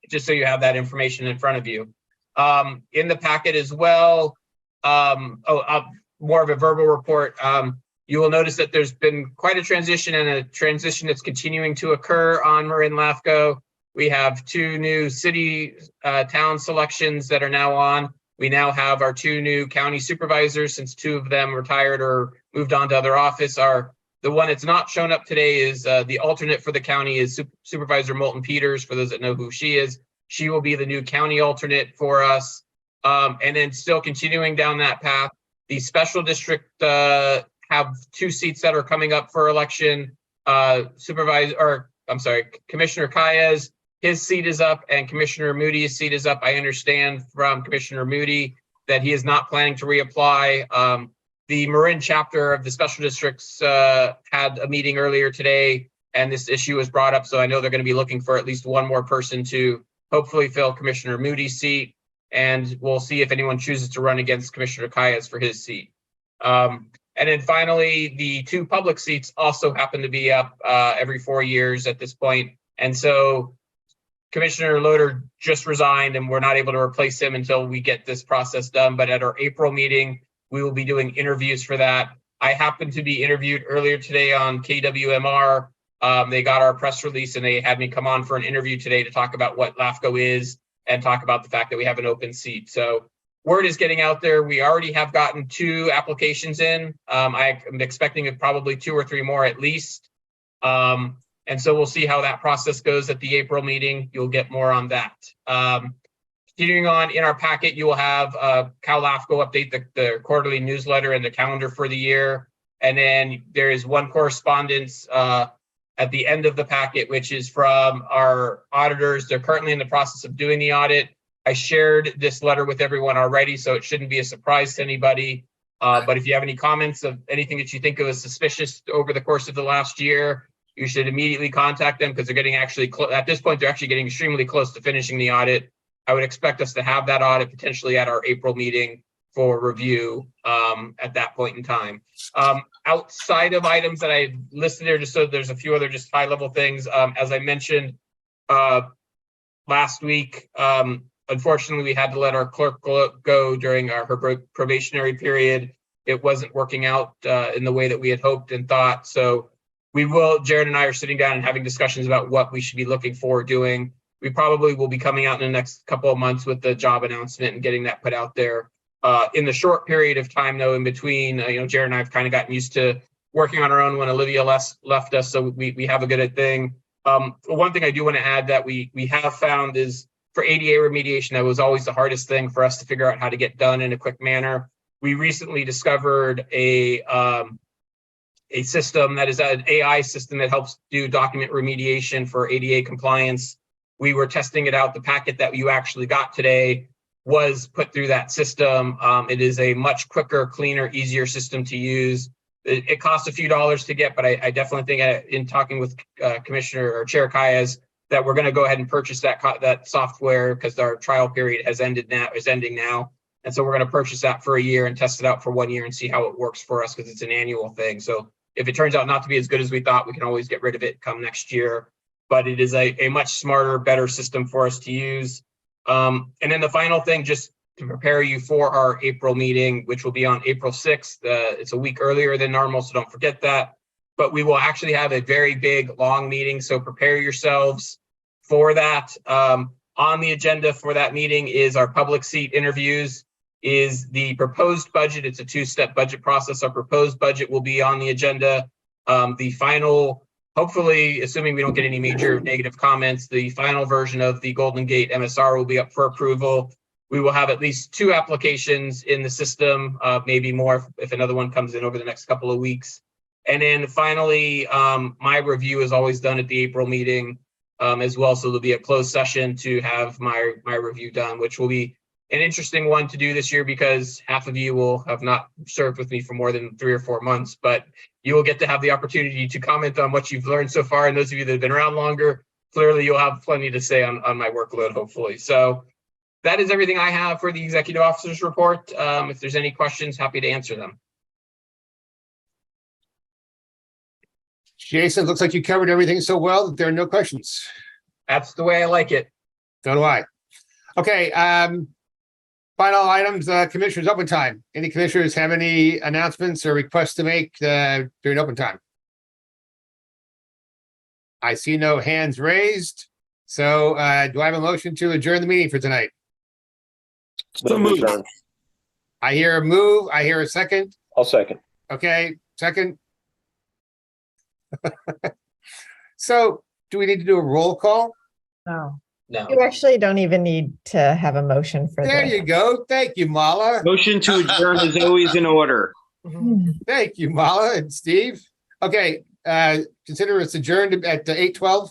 just so you have that information in front of you. In the packet as well, more of a verbal report. You will notice that there's been quite a transition, and a transition that's continuing to occur on Marin LAFCo. We have 2 new city town selections that are now on. We now have our 2 new county supervisors, since 2 of them retired or moved on to other office. The one that's not shown up today is the alternate for the county is Supervisor Moulton Peters, for those that know who she is. She will be the new county alternate for us. And then still continuing down that path, the special district have 2 seats that are coming up for election. Commissioner Kayas, his seat is up, and Commissioner Moody's seat is up. I understand from Commissioner Moody that he is not planning to reapply. The Marin chapter of the special districts had a meeting earlier today, and this issue was brought up. So I know they're going to be looking for at least 1 more person to hopefully fill Commissioner Moody's seat. And we'll see if anyone chooses to run against Commissioner Kayas for his seat. And then finally, the 2 public seats also happen to be up every 4 years at this point. And so Commissioner Loader just resigned, and we're not able to replace him until we get this process done. But at our April meeting, we will be doing interviews for that. I happened to be interviewed earlier today on KWMR. They got our press release, and they had me come on for an interview today to talk about what LAFCo is and talk about the fact that we have an open seat. So word is getting out there. We already have gotten 2 applications in. I am expecting probably 2 or 3 more at least. And so we'll see how that process goes at the April meeting. You'll get more on that. Continuing on, in our packet, you will have Cal LAFCo update, the quarterly newsletter and the calendar for the year. And then there is 1 correspondence at the end of the packet, which is from our auditors. They're currently in the process of doing the audit. I shared this letter with everyone already, so it shouldn't be a surprise to anybody. But if you have any comments of anything that you think of as suspicious over the course of the last year, you should immediately contact them because they're getting at this point, they're actually getting extremely close to finishing the audit. I would expect us to have that audit potentially at our April meeting for review at that point in time. Outside of items that I listed there, just so there's a few other just high level things. As I mentioned last week, unfortunately, we had to let our clerk go during her probationary period. It wasn't working out in the way that we had hoped and thought. So Jared and I are sitting down and having discussions about what we should be looking for doing. We probably will be coming out in the next couple of months with the job announcement and getting that put out there. In the short period of time, though, in between, Jared and I have kind of gotten used to working on our own when Olivia left us. So we have a good thing. One thing I do want to add that we have found is for ADA remediation, that was always the hardest thing for us to figure out how to get done in a quick manner. We recently discovered a system that is an AI system that helps do document remediation for ADA compliance. We were testing it out. The packet that you actually got today was put through that system. It is a much quicker, cleaner, easier system to use. It costs a few dollars to get, but I definitely think in talking with Commissioner or Chair Kayas that we're going to go ahead and purchase that software because our trial period is ending now. And so we're going to purchase that for a year and test it out for 1 year and see how it works for us because it's an annual thing. So if it turns out not to be as good as we thought, we can always get rid of it come next year. But it is a much smarter, better system for us to use. And then the final thing, just to prepare you for our April meeting, which will be on April 6th. It's a week earlier than normal, so don't forget that. But we will actually have a very big, long meeting, so prepare yourselves for that. On the agenda for that meeting is our public seat interviews, is the proposed budget. It's a two-step budget process. Our proposed budget will be on the agenda. The final, hopefully, assuming we don't get any major negative comments, the final version of the Golden Gate MSR will be up for approval. We will have at least 2 applications in the system, maybe more if another one comes in over the next couple of weeks. And then finally, my review is always done at the April meeting as well. So there'll be a closed session to have my review done, which will be an interesting one to do this year because half of you will have not served with me for more than 3 or 4 months, but you will get to have the opportunity to comment on what you've learned so far. And those of you that have been around longer, clearly you'll have plenty to say on my workload, hopefully. So that is everything I have for the executive officer's report. If there's any questions, happy to answer them. Jason, looks like you covered everything so well that there are no questions. That's the way I like it. So do I. Okay. Final items, commissioners open time. Any commissioners have any announcements or requests to make during open time? I see no hands raised. So do I have a motion to adjourn the meeting for tonight? So moved. I hear a move. I hear a second. I'll second. Okay, second. So do we need to do a roll call? No. No. You actually don't even need to have a motion for There that. you go. Thank you, Mala. Motion to adjourn is always in order. Thank you, Mala and Steve. Okay, consider us adjourned at 8:12.